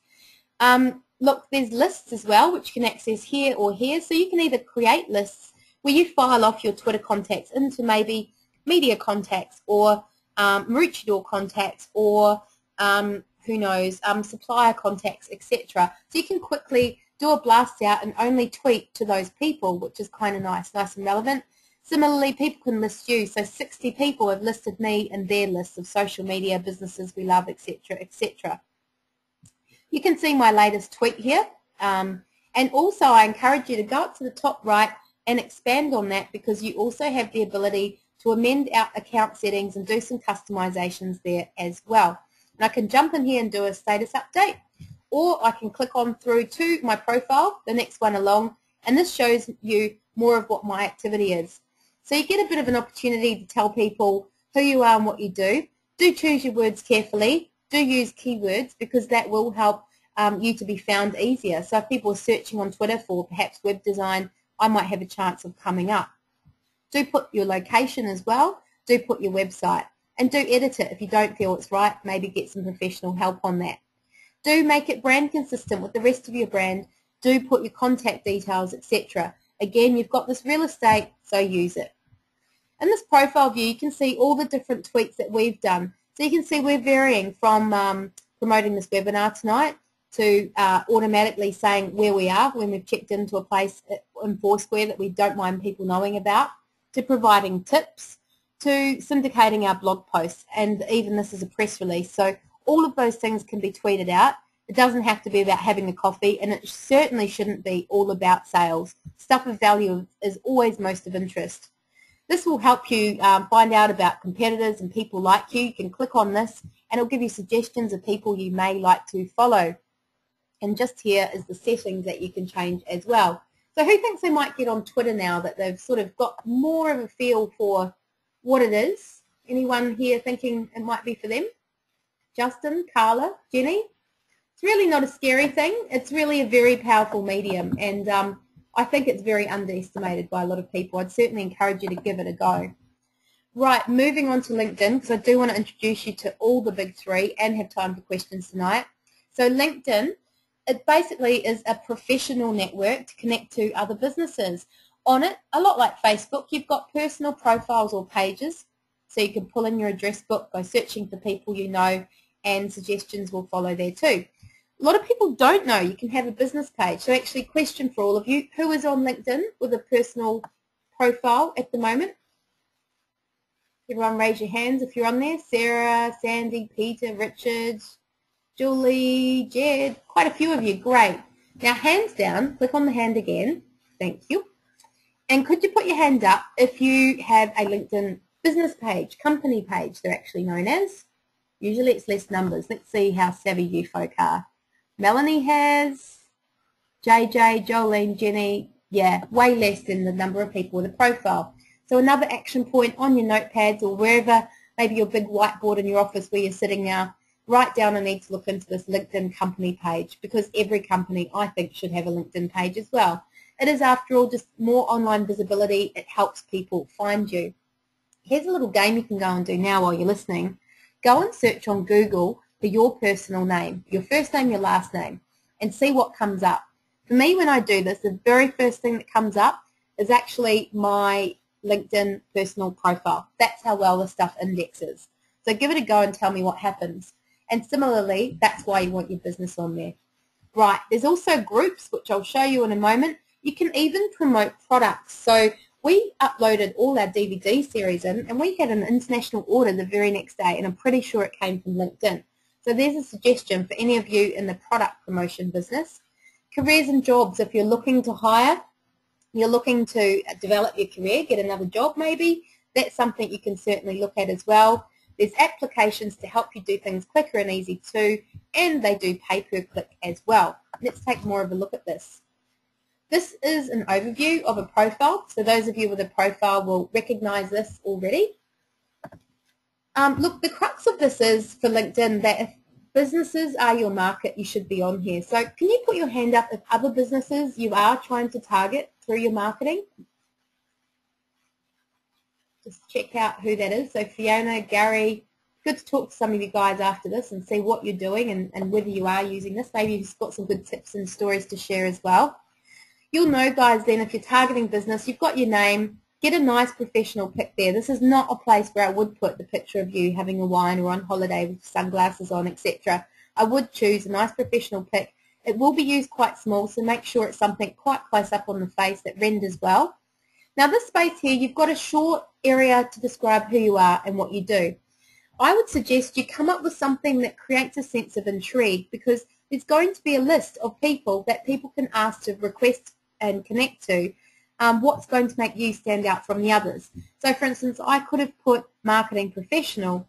Look, there's lists as well, which you can access here or here. So you can either create lists where you file off your Twitter contacts into maybe media contacts or Maroochydore contacts or who knows, supplier contacts, etc. So you can quickly do a blast out and only tweet to those people, which is kind of nice and relevant. Similarly, people can list you. So 60 people have listed me in their lists of social media businesses we love, etc., etc. You can see my latest tweet here. And also I encourage you to go up to the top right and expand on that because you also have the ability to amend our account settings and do some customizations there as well. And I can jump in here and do a status update. or I can click on through to my profile, the next one along, and this shows you more of what my activity is. So you get a bit of an opportunity to tell people who you are and what you do. Do choose your words carefully. Do use keywords because that will help you to be found easier. So if people are searching on Twitter for perhaps web design, I might have a chance of coming up. Do put your location as well. Do put your website. And do edit it if you don't feel it's right. Maybe get some professional help on that. Do make it brand consistent with the rest of your brand. Do put your contact details, etc. Again, you've got this real estate, so use it. In this profile view, you can see all the different tweaks that we've done. So you can see we're varying from promoting this webinar tonight to automatically saying where we are when we've checked into a place in Foursquare that we don't mind people knowing about, to providing tips, to syndicating our blog posts, and even this is a press release. So all of those things can be tweeted out. It doesn't have to be about having a coffee, and it certainly shouldn't be all about sales. Stuff of value is always most of interest. This will help you find out about competitors and people like you. You can click on this and it'll give you suggestions of people you may like to follow. And just here is the settings that you can change as well. So who thinks they might get on Twitter now that they've sort of got more of a feel for what it is? Anyone here thinking it might be for them? Justin, Carla, Jenny? It's really not a scary thing. It's really a very powerful medium, and I think it's very underestimated by a lot of people. I'd certainly encourage you to give it a go. Right, moving on to LinkedIn, because I do want to introduce you to all the big three and have time for questions tonight. So LinkedIn, it basically is a professional network to connect to other businesses. On it, a lot like Facebook, you've got personal profiles or pages, so you can pull in your address book by searching for people you know, and suggestions will follow there too. A lot of people don't know you can have a business page. So actually, question for all of you, who is on LinkedIn with a personal profile at the moment? Everyone raise your hands if you're on there. Sarah, Sandy, Peter, Richard, Julie, Jed, quite a few of you. Great. Now hands down, click on the hand again. Thank you. And could you put your hand up if you have a LinkedIn business page, company page they're actually known as. Usually it's less numbers. Let's see how savvy you folk are. Melanie has, JJ, Jolene, Jenny, yeah, way less than the number of people with a profile. So another action point on your notepads or wherever, maybe your big whiteboard in your office where you're sitting now, write down I need to look into this LinkedIn company page, because every company, I think, should have a LinkedIn page as well. It is, after all, just more online visibility. It helps people find you. Here's a little game you can go and do now while you're listening. Go and search on Google for your personal name, your first name, your last name, and see what comes up. For me, when I do this, the very first thing that comes up is actually my LinkedIn personal profile. That's how well the stuff indexes. So give it a go and tell me what happens. And similarly, that's why you want your business on there. Right, there's also groups, which I'll show you in a moment. You can even promote products. So we uploaded all our DVD series in, and we had an international order the very next day, and I'm pretty sure it came from LinkedIn. So there's a suggestion for any of you in the product promotion business. Careers and jobs, if you're looking to hire, you're looking to develop your career, get another job maybe, that's something you can certainly look at as well. There's applications to help you do things quicker and easy too, and they do pay per click as well. Let's take more of a look at this. This is an overview of a profile, so those of you with a profile will recognize this already. Look, the crux of this is for LinkedIn that if businesses are your market, you should be on here. So can you put your hand up if other businesses you are trying to target through your marketing? Just check out who that is. So Fiona, Gary, good to talk to some of you guys after this and see what you're doing and whether you are using this. Maybe you've got some good tips and stories to share as well. You'll know, guys, then if you're targeting business, you've got your name, get a nice professional pic there. This is not a place where I would put the picture of you having a wine or on holiday with sunglasses on, etc. I would choose a nice professional pic. It will be used quite small, so make sure it's something quite close up on the face that renders well. Now this space here, you've got a short area to describe who you are and what you do. I would suggest you come up with something that creates a sense of intrigue, because there's going to be a list of people that people can ask to request and connect to. What's going to make you stand out from the others. So for instance, I could have put marketing professional,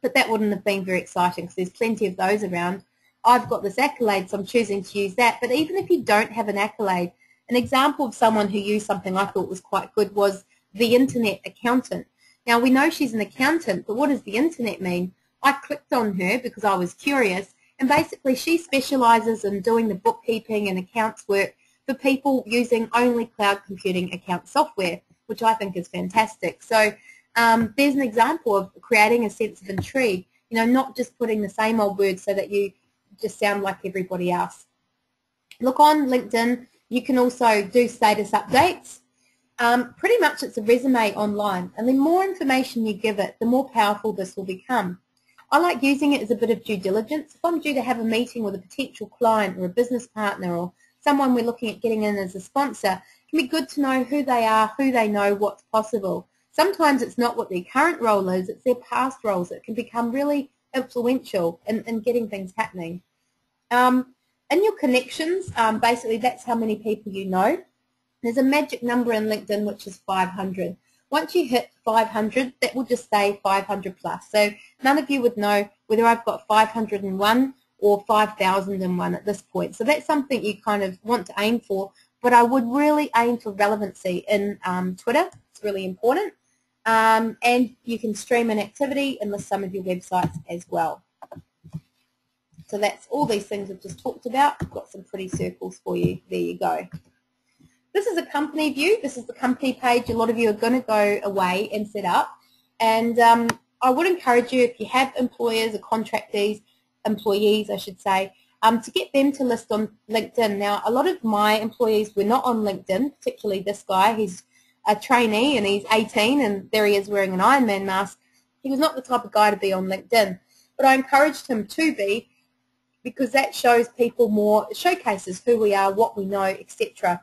but that wouldn't have been very exciting because there's plenty of those around. I've got this accolade, so I'm choosing to use that. But even if you don't have an accolade, an example of someone who used something I thought was quite good was the internet accountant. Now, we know she's an accountant, but what does the internet mean? I clicked on her because I was curious, and basically she specialises in doing the bookkeeping and accounts work for people using only cloud computing account software, which I think is fantastic. So there's an example of creating a sense of intrigue, you know, not just putting the same old words so that you just sound like everybody else. Look, on LinkedIn, you can also do status updates. Pretty much it's a resume online, and the more information you give it, the more powerful this will become. I like using it as a bit of due diligence. If I'm due to have a meeting with a potential client or a business partner or someone we're looking at getting in as a sponsor, it can be good to know who they are, who they know, what's possible. Sometimes it's not what their current role is, it's their past roles that can become really influential in getting things happening. In your connections, basically that's how many people you know. There's a magic number in LinkedIn which is 500. Once you hit 500, that will just say 500 plus. So none of you would know whether I've got 501 or 5,001 at this point. So that's something you kind of want to aim for, but I would really aim for relevancy in Twitter. It's really important. And you can stream an activity and list some of your websites as well. So that's all these things I've just talked about. I've got some pretty circles for you. There you go. This is a company view. This is the company page a lot of you are going to go away and set up. And I would encourage you, if you have employers or contractees, employees I should say, to get them to list on LinkedIn. Now, a lot of my employees were not on LinkedIn, particularly this guy. He's a trainee and he's 18 and there he is wearing an Ironman mask. He was not the type of guy to be on LinkedIn. But I encouraged him to be, because that shows people more, showcases who we are, what we know, etc.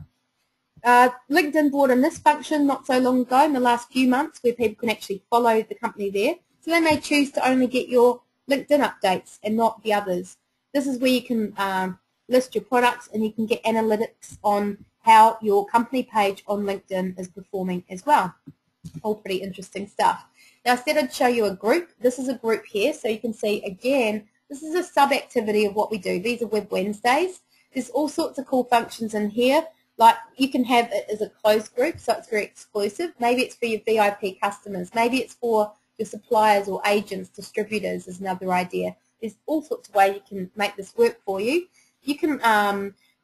LinkedIn brought in this function not so long ago, in the last few months, where people can actually follow the company there. So they may choose to only get your LinkedIn updates and not the others. This is where you can list your products and you can get analytics on how your company page on LinkedIn is performing as well. All pretty interesting stuff. Now, I said I'd show you a group. This is a group here, so you can see again, this is a sub-activity of what we do. These are Web Wednesdays. There's all sorts of cool functions in here. Like you can have it as a closed group, so it's very exclusive. Maybe it's for your VIP customers. Maybe it's for your suppliers or agents, distributors is another idea. There's all sorts of ways you can make this work for you. You can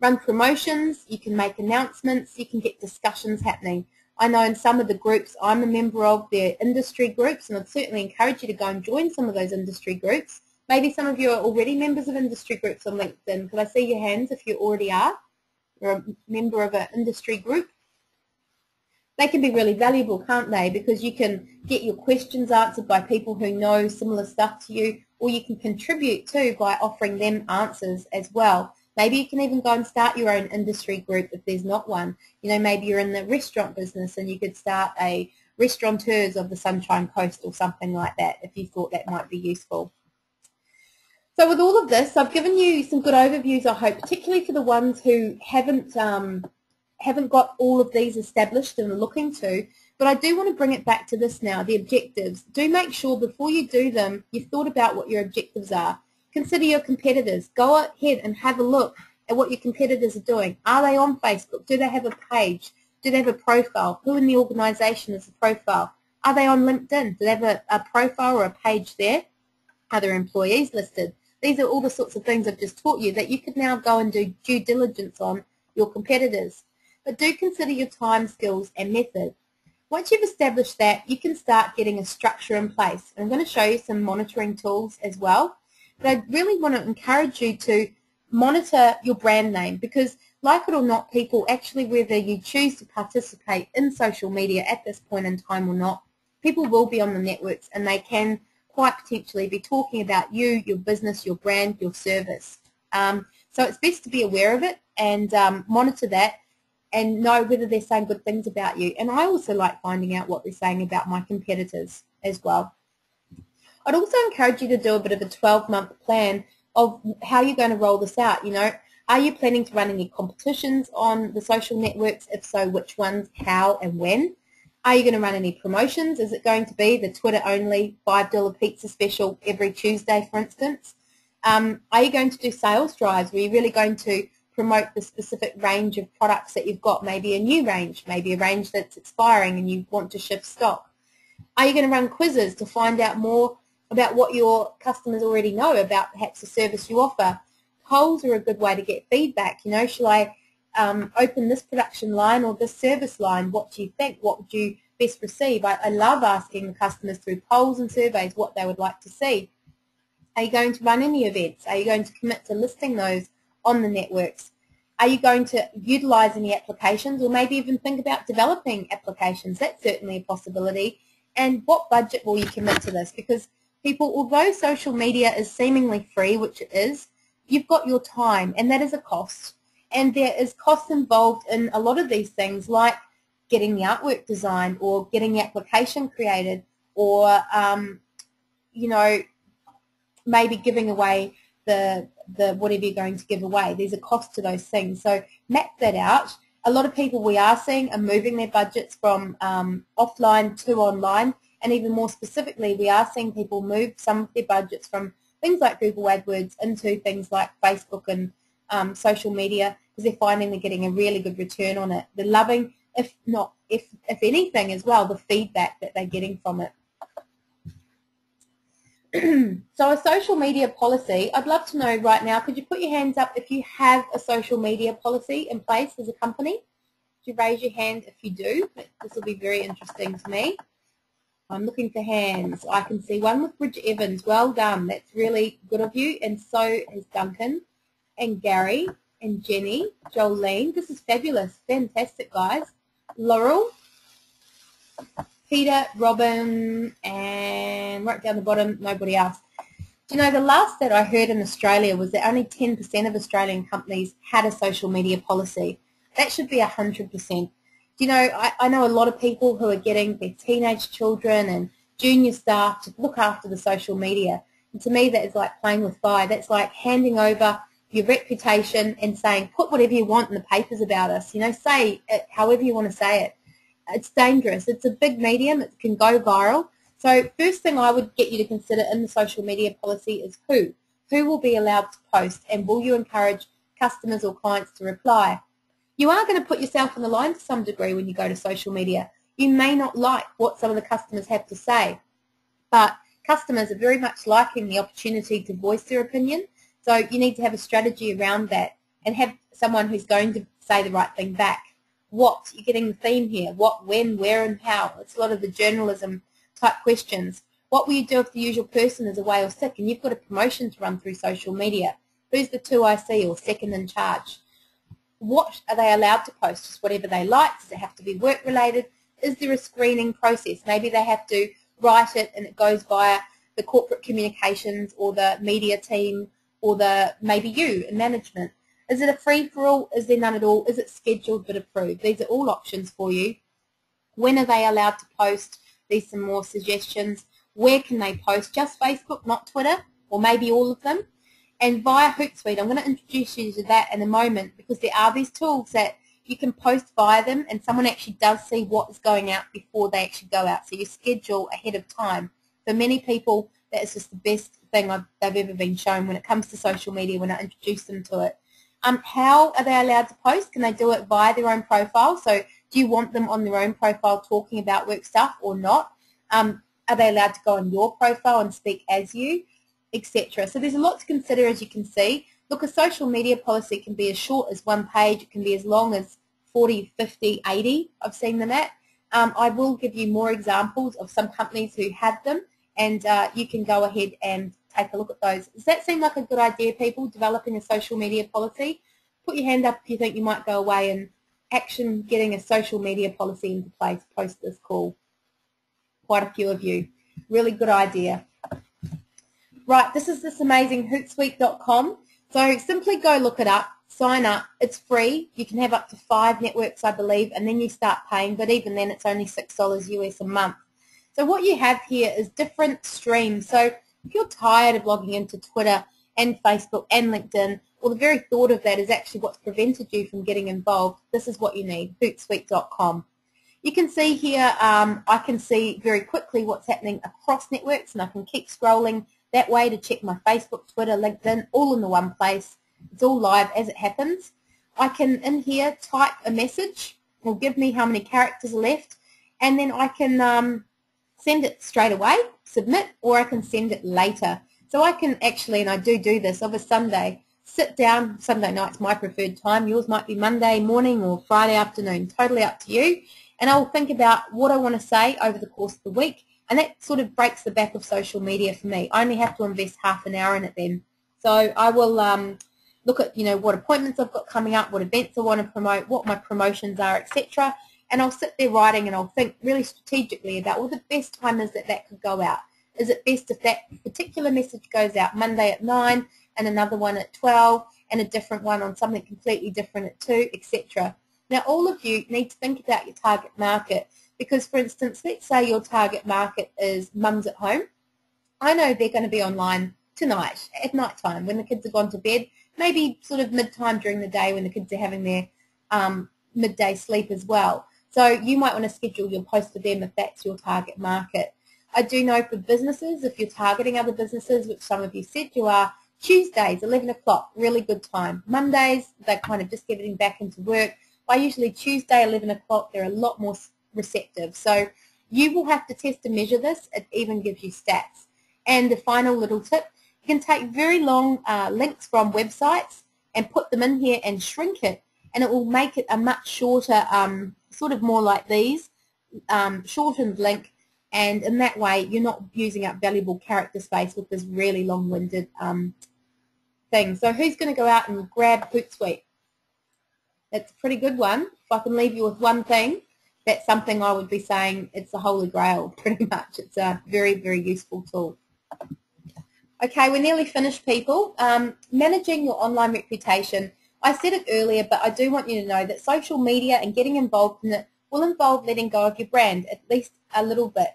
run promotions, you can make announcements, you can get discussions happening. I know in some of the groups I'm a member of, they're industry groups, and I'd certainly encourage you to go and join some of those industry groups. Maybe some of you are already members of industry groups on LinkedIn. Could I see your hands if you already are? You're a member of an industry group. They can be really valuable, can't they? Because you can get your questions answered by people who know similar stuff to you, or you can contribute too by offering them answers as well. Maybe you can even go and start your own industry group if there's not one. You know, maybe you're in the restaurant business and you could start a Restaurateurs of the Sunshine Coast or something like that if you thought that might be useful. So with all of this, I've given you some good overviews, I hope, particularly for the ones who haven't got all of these established and are looking to. But I do want to bring it back to this now, the objectives. Do make sure before you do them, you've thought about what your objectives are. Consider your competitors. Go ahead and have a look at what your competitors are doing. Are they on Facebook? Do they have a page? Do they have a profile? Who in the organisation is a profile? Are they on LinkedIn? Do they have a profile or a page there? Are there employees listed? These are all the sorts of things I've just taught you that you could now go and do due diligence on your competitors. But do consider your time, skills, and method. Once you've established that, you can start getting a structure in place. I'm going to show you some monitoring tools as well. But I really want to encourage you to monitor your brand name, because like it or not, people actually, whether you choose to participate in social media at this point in time or not, people will be on the networks and they can quite potentially be talking about you, your business, your brand, your service. So it's best to be aware of it and monitor that and know whether they're saying good things about you. And I also like finding out what they're saying about my competitors as well. I'd also encourage you to do a bit of a 12-month plan of how you're going to roll this out. You know, are you planning to run any competitions on the social networks? If so, which ones, how, and when? Are you going to run any promotions? Is it going to be the Twitter-only $5 pizza special every Tuesday, for instance? Are you going to do sales drives? Are you really going to promote the specific range of products that you've got? Maybe a new range, maybe a range that's expiring and you want to shift stock. Are you going to run quizzes to find out more about what your customers already know about perhaps the service you offer? Polls are a good way to get feedback. You know, shall I open this production line or this service line? What do you think? What would you best receive? I love asking the customers through polls and surveys what they would like to see. Are you going to run any events? Are you going to commit to listing those on the networks? Are you going to utilize any applications, or maybe even think about developing applications? That's certainly a possibility. And what budget will you commit to this? Because people, although social media is seemingly free, which it is, you've got your time, and that is a cost. And there is cost involved in a lot of these things, like getting the artwork designed or getting the application created, or, you know, maybe giving away the whatever you're going to give away. There's a cost to those things. So map that out. A lot of people we are seeing are moving their budgets from offline to online, and even more specifically, we are seeing people move some of their budgets from things like Google AdWords into things like Facebook and social media, because they're finding they're getting a really good return on it. They're loving, if anything as well, the feedback that they're getting from it. So a social media policy, I'd love to know right now, could you put your hands up if you have a social media policy in place as a company? Could you raise your hand if you do? This will be very interesting to me. I'm looking for hands. I can see one with Bridget Evans. Well done. That's really good of you. And so is Duncan and Gary and Jenny, Jolene. This is fabulous. Fantastic, guys. Laurel, Peter, Robin, and right down the bottom, nobody else. Do you know, the last that I heard in Australia was that only 10% of Australian companies had a social media policy. That should be 100%. Do you know, I know a lot of people who are getting their teenage children and junior staff to look after the social media. And to me, that is like playing with fire. That's like handing over your reputation and saying, put whatever you want in the papers about us. You know, say it however you want to say it. It's dangerous. It's a big medium. It can go viral. So first thing I would get you to consider in the social media policy is who. Who will be allowed to post, and will you encourage customers or clients to reply? You are going to put yourself on the line to some degree when you go to social media. You may not like what some of the customers have to say, but customers are very much liking the opportunity to voice their opinion. So you need to have a strategy around that and have someone who's going to say the right thing back. What, you're getting the theme here, what, when, where, and how. It's a lot of the journalism type questions. What will you do if the usual person is away or sick and you've got a promotion to run through social media? Who's the 2IC or second in charge? What are they allowed to post? Just whatever they like? Does it have to be work related? Is there a screening process? Maybe they have to write it and it goes via the corporate communications or the media team or maybe you in management. Is it a free-for-all? Is there none at all? Is it scheduled but approved? These are all options for you. When are they allowed to post? These are some more suggestions. Where can they post? Just Facebook, not Twitter, or maybe all of them. And via Hootsuite, I'm going to introduce you to that in a moment, because there are these tools that you can post via them and someone actually does see what is going out before they actually go out. So you schedule ahead of time. For many people, that is just the best thing they've ever been shown when it comes to social media when I introduce them to it. How are they allowed to post? Can they do it via their own profile? So do you want them on their own profile talking about work stuff or not? Are they allowed to go on your profile and speak as you, etc.? So there's a lot to consider, as you can see. Look, a social media policy can be as short as one page. It can be as long as 40, 50, 80. I've seen them at. I will give you more examples of some companies who have them, and you can go ahead and take a look at those. Does that seem like a good idea, people, developing a social media policy? Put your hand up if you think you might go away and action getting a social media policy into place post this call. Quite a few of you. Really good idea. Right, this is this amazing Hootsuite.com. So simply go look it up, sign up. It's free. You can have up to 5 networks, I believe, and then you start paying, but even then it's only $6 US a month. So what you have here is different streams. So if you're tired of logging into Twitter and Facebook and LinkedIn, or the very thought of that is actually what's prevented you from getting involved, this is what you need, Hootsuite.com. You can see here, I can see very quickly what's happening across networks, and I can keep scrolling that way to check my Facebook, Twitter, LinkedIn, all in the one place. It's all live as it happens. I can, in here, type a message. It'll give me how many characters are left, and then I can send it straight away, submit, or I can send it later. So I can actually, and I do this, of a Sunday, sit down. Sunday night's my preferred time. Yours might be Monday morning or Friday afternoon, totally up to you. And I'll think about what I want to say over the course of the week, and that sort of breaks the back of social media for me. I only have to invest half an hour in it then. So I will look at, what appointments I've got coming up, what events I want to promote, what my promotions are, etc. And I'll sit there writing, and I'll think really strategically about, well, the best time is that could go out. Is it best if that particular message goes out Monday at 9 and another one at 12 and a different one on something completely different at 2, etc. Now, all of you need to think about your target market because, for instance, let's say your target market is mums at home. I know they're going to be online tonight at night time when the kids have gone to bed, maybe sort of mid-time during the day when the kids are having their midday sleep as well. So you might want to schedule your post for them if that's your target market. I do know for businesses, if you're targeting other businesses, which some of you said you are, Tuesdays, 11 o'clock, really good time. Mondays, they're kind of just getting back into work. By usually Tuesday, 11 o'clock, they're a lot more receptive. So you will have to test and measure this. It even gives you stats. And the final little tip, you can take very long links from websites and put them in here and shrink it, and it will make it a much shorter, sort of more like these, shortened link. And in that way, you're not using up valuable character space with this really long-winded thing. So who's going to go out and grab Hootsuite? It's a pretty good one. If I can leave you with one thing, that's something I would be saying it's the holy grail, pretty much. It's a very, very useful tool. Okay, we're nearly finished, people. Managing your online reputation. I said it earlier, but I do want you to know that social media and getting involved in it will involve letting go of your brand, at least a little bit.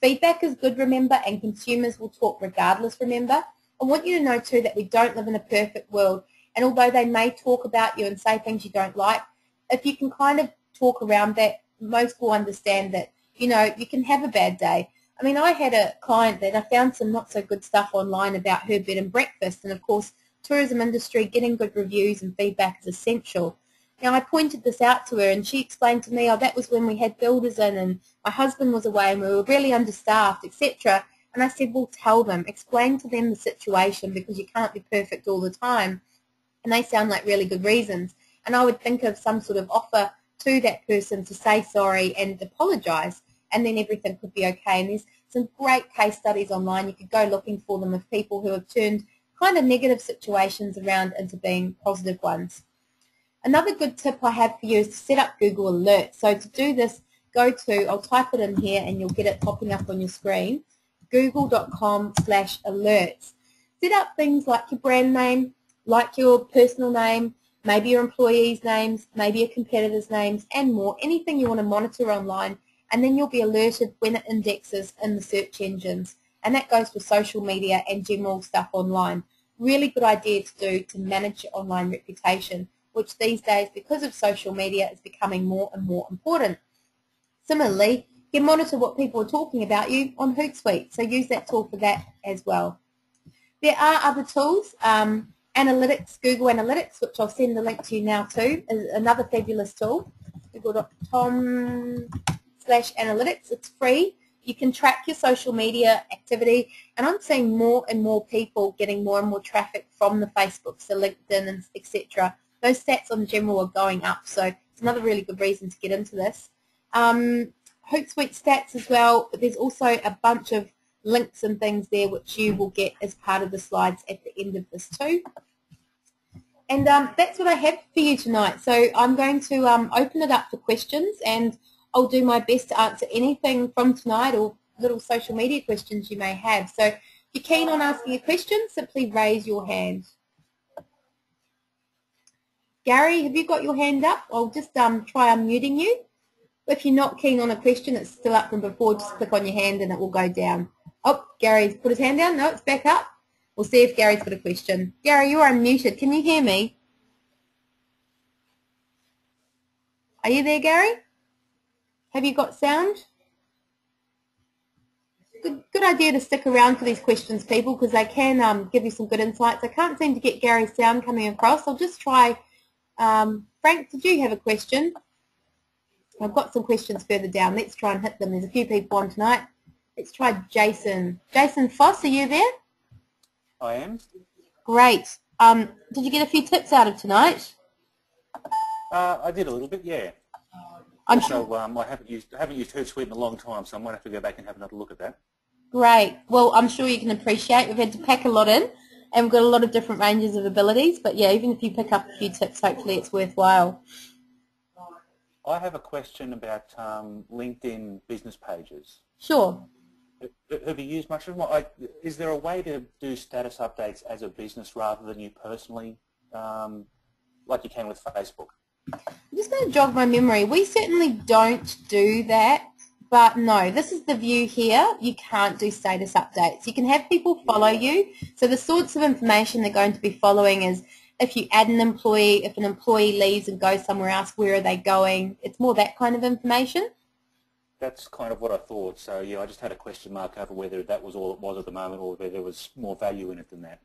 Feedback is good, remember, and consumers will talk regardless, remember. I want you to know, too, that we don't live in a perfect world, and although they may talk about you and say things you don't like, if you can kind of talk around that, most will understand that, you can have a bad day. I mean, I had a client that I found some not so good stuff online about her bed and breakfast, and of course, tourism industry, getting good reviews and feedback is essential. Now, I pointed this out to her, and she explained to me, that was when we had builders in, and my husband was away, and we were really understaffed, etc. And I said, well, tell them, explain to them the situation, because you can't be perfect all the time. And they sound like really good reasons. And I would think of some sort of offer to that person to say sorry and apologise, and then everything could be okay. And there's some great case studies online. You could go looking for them of people who have turned kind of negative situations around into being positive ones. Another good tip I have for you is to set up Google Alerts. So to do this, I'll type it in here and you'll get it popping up on your screen, google.com/alerts. Set up things like your brand name, like your personal name, maybe your employees' names, maybe your competitors' names, and more, anything you want to monitor online, and then you'll be alerted when it indexes in the search engines. And that goes for social media and general stuff online. Really good idea to do to manage your online reputation, which these days, because of social media, is becoming more and more important. Similarly, you can monitor what people are talking about you on Hootsuite, so use that tool for that as well. There are other tools. Analytics, Google Analytics, which I'll send the link to you now too, is another fabulous tool. Google.com/analytics. It's free. You can track your social media activity, and I'm seeing more and more people getting more and more traffic from the Facebooks, the LinkedIn, and etc. Those stats on general are going up, so it's another really good reason to get into this. Hootsuite stats as well, but there's also a bunch of links and things there which you will get as part of the slides at the end of this too. And that's what I have for you tonight. So I'm going to open it up for questions, and I'll do my best to answer anything from tonight or little social media questions you may have. So if you're keen on asking a question, simply raise your hand. Gary, have you got your hand up? I'll just try unmuting you. If you're not keen on a question, it's still up from before, just click on your hand and it will go down. Oh, Gary's put his hand down. No, it's back up. We'll see if Gary's got a question. Gary, you're unmuted. Can you hear me? Are you there, Gary? Have you got sound? good idea to stick around for these questions, people, because they can give you some good insights. I can't seem to get Gary's sound coming across. I'll just try. Frank, did you have a question? I've got some questions further down. Let's try and hit them. There's a few people on tonight. Let's try Jason. Jason Foss, are you there? I am. Great. Did you get a few tips out of tonight? I did a little bit, yeah. I'm also, sure. I haven't used Hootsuite in a long time, so I might have to go back and have another look at that. Great. Well, I'm sure you can appreciate we've had to pack a lot in, and we've got a lot of different ranges of abilities. But yeah, even if you pick up a few tips, hopefully it's worthwhile. I have a question about LinkedIn business pages. Sure. Have you used much of them? Is there a way to do status updates as a business rather than you personally, like you can with Facebook? I'm just going to jog my memory. We certainly don't do that, but no, this is the view here. You can't do status updates. You can have people follow you. So the sorts of information they're going to be following is if you add an employee, if an employee leaves and goes somewhere else, where are they going? It's more that kind of information. That's kind of what I thought. So yeah, I just had a question mark over whether that was all it was at the moment or whether there was more value in it than that.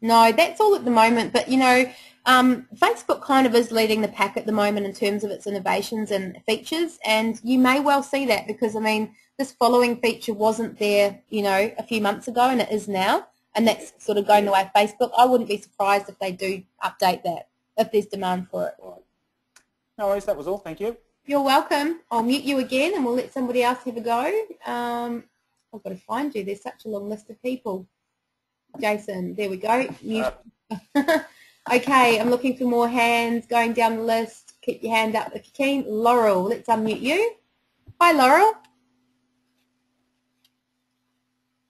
No, that's all at the moment. But, you know, Facebook kind of is leading the pack at the moment in terms of its innovations and features. And you may well see that because, I mean, this following feature wasn't there, you know, a few months ago and it is now. And that's sort of going the way of Facebook. I wouldn't be surprised if they do update that, if there's demand for it. Right. No worries, that was all. Thank you. You're welcome. I'll mute you again and we'll let somebody else have a go. I've got to find you. There's such a long list of people. Jason, there we go. Okay, I'm looking for more hands going down the list. Keep your hand up if you can. Laurel, let's unmute you. Hi, Laurel.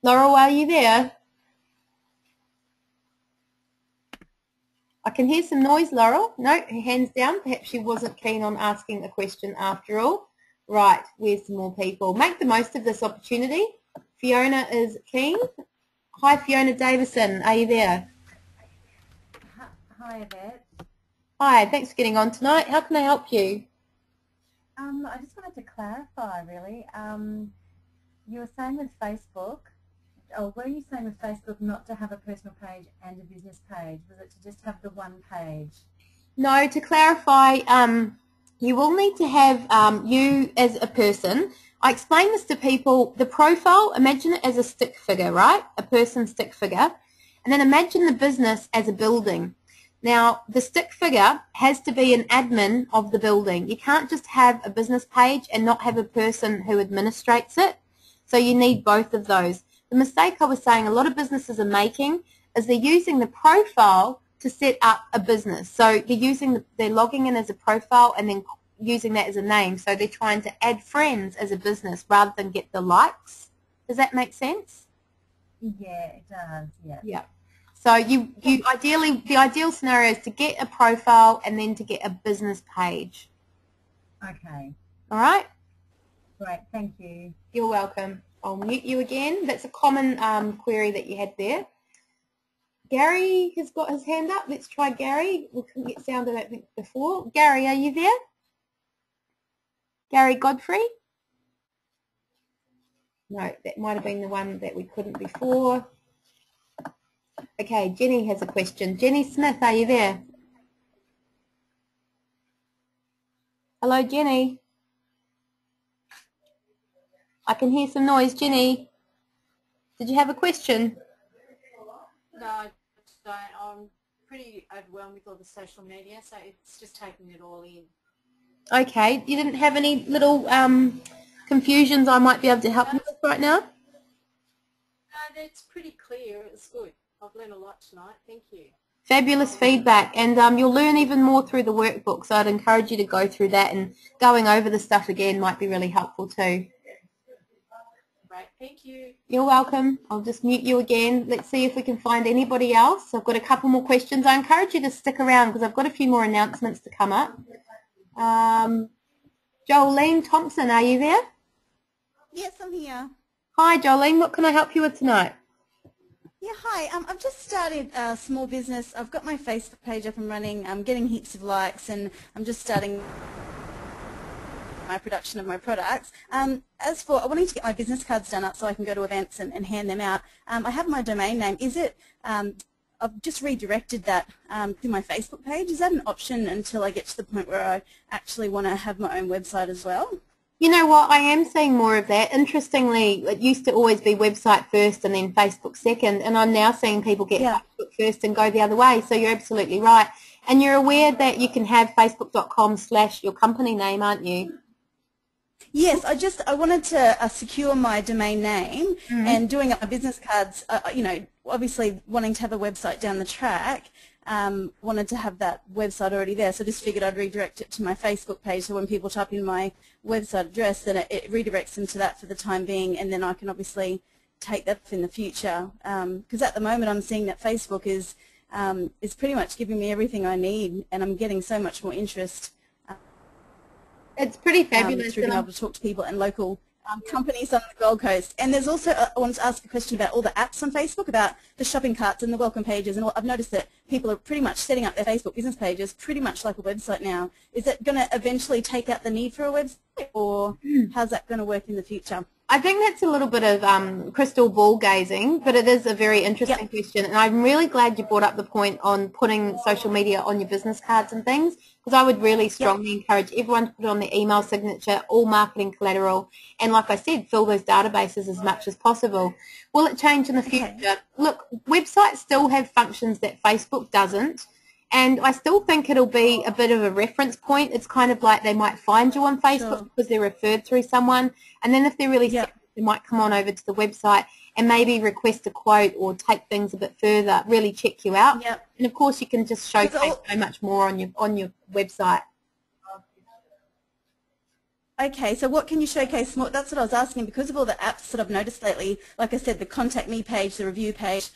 Laurel, are you there? I can hear some noise, Laurel. No, her hand's down. Perhaps she wasn't keen on asking a question after all. Right, where's some more people? Make the most of this opportunity. Fiona is keen. Hi, Fiona Davison. Are you there? Hi, Yvette. Hi, thanks for getting on tonight. How can I help you? I just wanted to clarify, really. You were saying with Facebook, or were you saying with Facebook not to have a personal page and a business page? Was it to just have the one page? No, to clarify, you will need to have you as a person. I explain this to people. The profile, imagine it as a stick figure, right? A person stick figure. And then imagine the business as a building. Now, the stick figure has to be an admin of the building. You can't just have a business page and not have a person who administrates it. So you need both of those. The mistake I was saying a lot of businesses are making is they're using the profile to set up a business. So they're logging in as a profile and then using that as a name. So they're trying to add friends as a business rather than get the likes. Does that make sense? Yeah, it does. Yeah. Yeah. So ideally, the ideal scenario is to get a profile and then to get a business page. Okay. All right? Great, thank you. You're welcome. I'll mute you again. That's a common query that you had there. Gary has got his hand up. Let's try Gary. We couldn't get sound of it before. Gary, are you there? Gary Godfrey? No, that might have been the one that we couldn't before. Okay, Jenny has a question. Jenny Smith, are you there? Hello, Jenny. I can hear some noise. Jenny, did you have a question? No, I don't. I'm pretty overwhelmed with all the social media, so it's just taking it all in. Okay, you didn't have any little confusions I might be able to help you with right now? No, that's pretty clear. It's good. I've learned a lot tonight. Thank you. Fabulous feedback, and you'll learn even more through the workbook, so I'd encourage you to go through that, and going over the stuff again might be really helpful too. Great. Thank you. You're welcome. I'll just mute you again. Let's see if we can find anybody else. I've got a couple more questions. I encourage you to stick around because I've got a few more announcements to come up. Jolene Thompson, are you there? Yes, I'm here. Hi, Jolene. What can I help you with tonight? Yeah, hi. I've just started a small business. I've got my Facebook page up and running. I'm getting heaps of likes, and I'm just starting my production of my products. As for wanting to get my business cards done up so I can go to events and hand them out, I have my domain name. Is it, I've just redirected that to my Facebook page. Is that an option until I get to the point where I actually want to have my own website as well? You know what, I am seeing more of that. Interestingly, it used to always be website first and then Facebook second, and I'm now seeing people get Facebook first and go the other way, so you're absolutely right. And you're aware that you can have facebook.com/your company name, aren't you? Yes, I wanted to secure my domain name, and doing up my business cards, you know, obviously wanting to have a website down the track, wanted to have that website already there, so just figured I'd redirect it to my Facebook page, so when people type in my website address, then it redirects them to that for the time being, and then I can obviously take that in the future. Because at the moment I'm seeing that Facebook is pretty much giving me everything I need, and I'm getting so much more interest. It's pretty fabulous. Through being able to talk to people and local companies on the Gold Coast. And there's also, I wanted to ask a question about all the apps on Facebook, about the shopping carts and the welcome pages. And all. I've noticed that people are pretty much setting up their Facebook business pages pretty much like a website now. Is that going to eventually take out the need for a website, or how's that going to work in the future? I think that's a little bit of crystal ball gazing, but it is a very interesting question, and I'm really glad you brought up the point on putting social media on your business cards and things, because I would really strongly encourage everyone to put it on their email signature, all marketing collateral, and like I said, fill those databases as much as possible. Will it change in the future? Look, websites still have functions that Facebook doesn't, and I still think it'll be a bit of a reference point. It's kind of like they might find you on Facebook because they're referred through someone, and then if they're really serious, they might come on over to the website and maybe request a quote or take things a bit further, really check you out. And of course you can just showcase so much more on your website. Okay, so what can you showcase more? That's what I was asking, because of all the apps that I've noticed lately, like I said, the contact me page, the review page,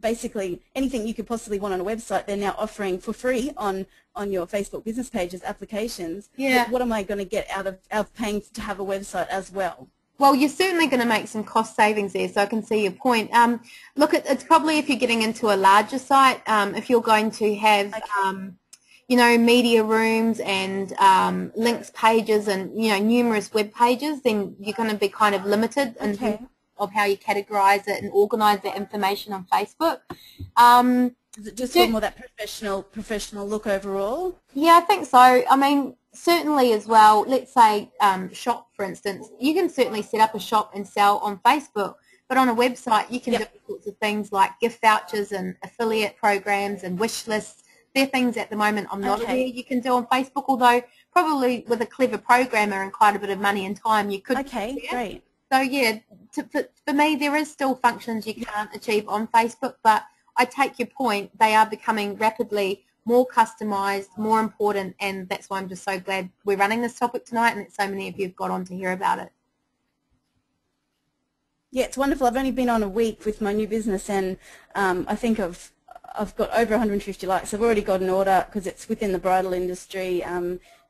basically anything you could possibly want on a website, they're now offering for free on your Facebook business pages, applications. What am I going to get out of paying to have a website as well? Well, you're certainly going to make some cost savings there, so I can see your point. Look, it's probably if you're getting into a larger site, if you're going to have you know, media rooms and links pages and, you know, numerous web pages, then you're going to be kind of limited in terms of how you categorize it and organize that information on Facebook. Is it just more that professional look overall? Yeah, I think so. I mean, certainly as well, let's say shop, for instance, you can certainly set up a shop and sell on Facebook, but on a website you can do all sorts of things like gift vouchers and affiliate programs and wish lists. They're things at the moment I'm not aware you can do on Facebook, although probably with a clever programmer and quite a bit of money and time you could. Great. So yeah, for me there is still functions you can't achieve on Facebook, but I take your point. They are becoming rapidly more customized, more important, and that's why I'm just so glad we're running this topic tonight and that so many of you have got on to hear about it. Yeah, it's wonderful. I've only been on a week with my new business, and I think I've got over 150 likes. I've already got an order because it's within the bridal industry.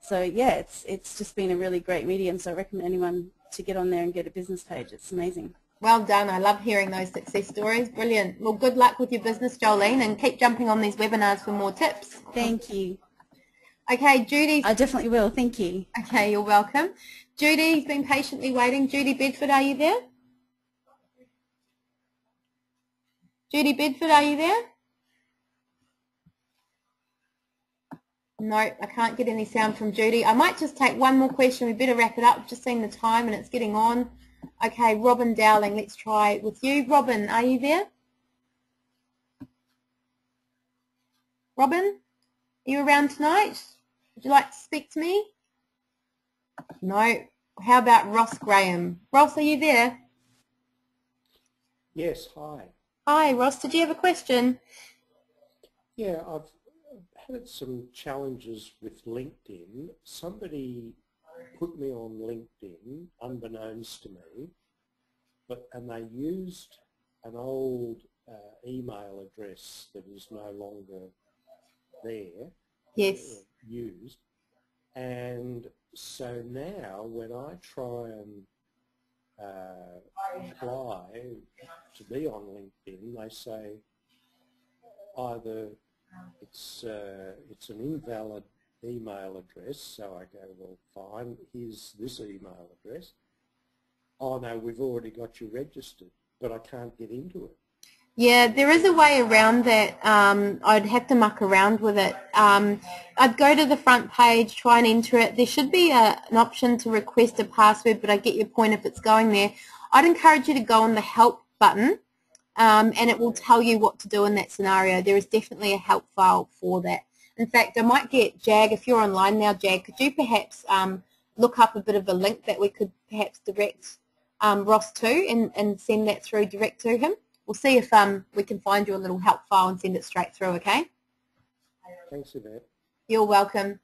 So yeah, it's just been a really great medium. So I recommend anyone to get on there and get a business page. It's amazing. Well done. I love hearing those success stories. Brilliant. Well, good luck with your business, Jolene, and keep jumping on these webinars for more tips. Thank you. Okay, Judy. I definitely will. Thank you. Okay, you're welcome. Judy's been patiently waiting. Judy Bedford, are you there? Judy Bedford, are you there? No, I can't get any sound from Judy. I might just take one more question. We better wrap it up. I've just seen the time and it's getting on. Okay, Robin Dowling, let's try with you. Robin, are you there? Robin, are you around tonight? Would you like to speak to me? No. How about Ross Graham? Ross, are you there? Yes, hi. Hi, Ross. Did you have a question? Yeah, I've had some challenges with LinkedIn. Somebody put me on LinkedIn, unbeknownst to me, and they used an old email address that is no longer there. Yes. Used. And so now when I try and apply to be on LinkedIn, they say either it's an invalid email address. So I go, well, fine, here's this email address. Oh no, we've already got you registered, but I can't get into it. Yeah, there is a way around that. I'd have to muck around with it. I'd go to the front page, try and enter it. There should be an option to request a password, but I get your point if it's going there. I'd encourage you to go on the help button, and it will tell you what to do in that scenario. There is definitely a help file for that. In fact, I might get Jag, if you're online now, Jag, could you perhaps look up a bit of a link that we could perhaps direct Ross to and send that through direct to him? We'll see if we can find you a little help file and send it straight through, okay? Thanks, Yvette. You're welcome.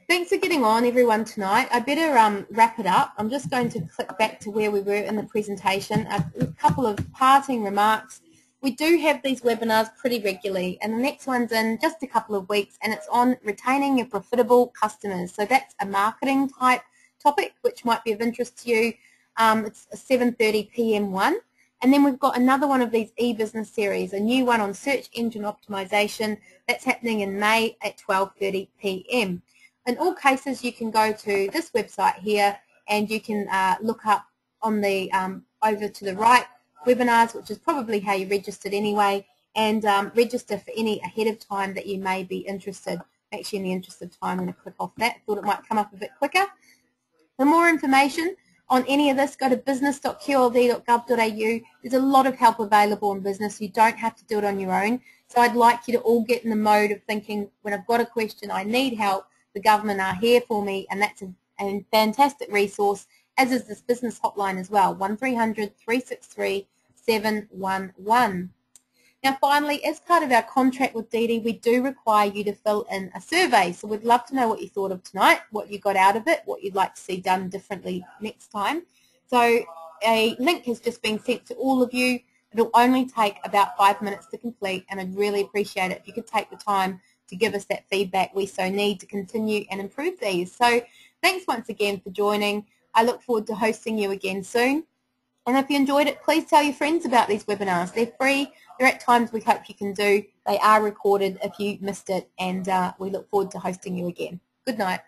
Thanks for getting on, everyone, tonight. I better wrap it up. I'm just going to click back to where we were in the presentation. A couple of parting remarks. We do have these webinars pretty regularly, and the next one's in just a couple of weeks, and it's on retaining your profitable customers. So that's a marketing type topic, which might be of interest to you. It's a 7:30 p.m. one. And then we've got another one of these e-business series, a new one on search engine optimization. That's happening in May at 12:30 p.m. In all cases, you can go to this website here and you can look up on the over to the right webinars, which is probably how you registered anyway, and register for any ahead of time that you may be interested. Actually, in the interest of time, I'm going to click off that. Thought it might come up a bit quicker. For more information on any of this, go to business.qld.gov.au. There's a lot of help available in business. You don't have to do it on your own. So I'd like you to all get in the mode of thinking, when I've got a question, I need help, the government are here for me, and that's a fantastic resource, as is this business hotline as well, 1300 363 711. Now finally, as part of our contract with DD, we do require you to fill in a survey. So we'd love to know what you thought of tonight, what you got out of it, what you'd like to see done differently next time. So a link has just been sent to all of you. It'll only take about 5 minutes to complete, and I'd really appreciate it if you could take the time to give us that feedback we so need to continue and improve these. So thanks once again for joining. I look forward to hosting you again soon. And if you enjoyed it, please tell your friends about these webinars. They're free. They're at times we hope you can do. They are recorded if you missed it, and we look forward to hosting you again. Good night.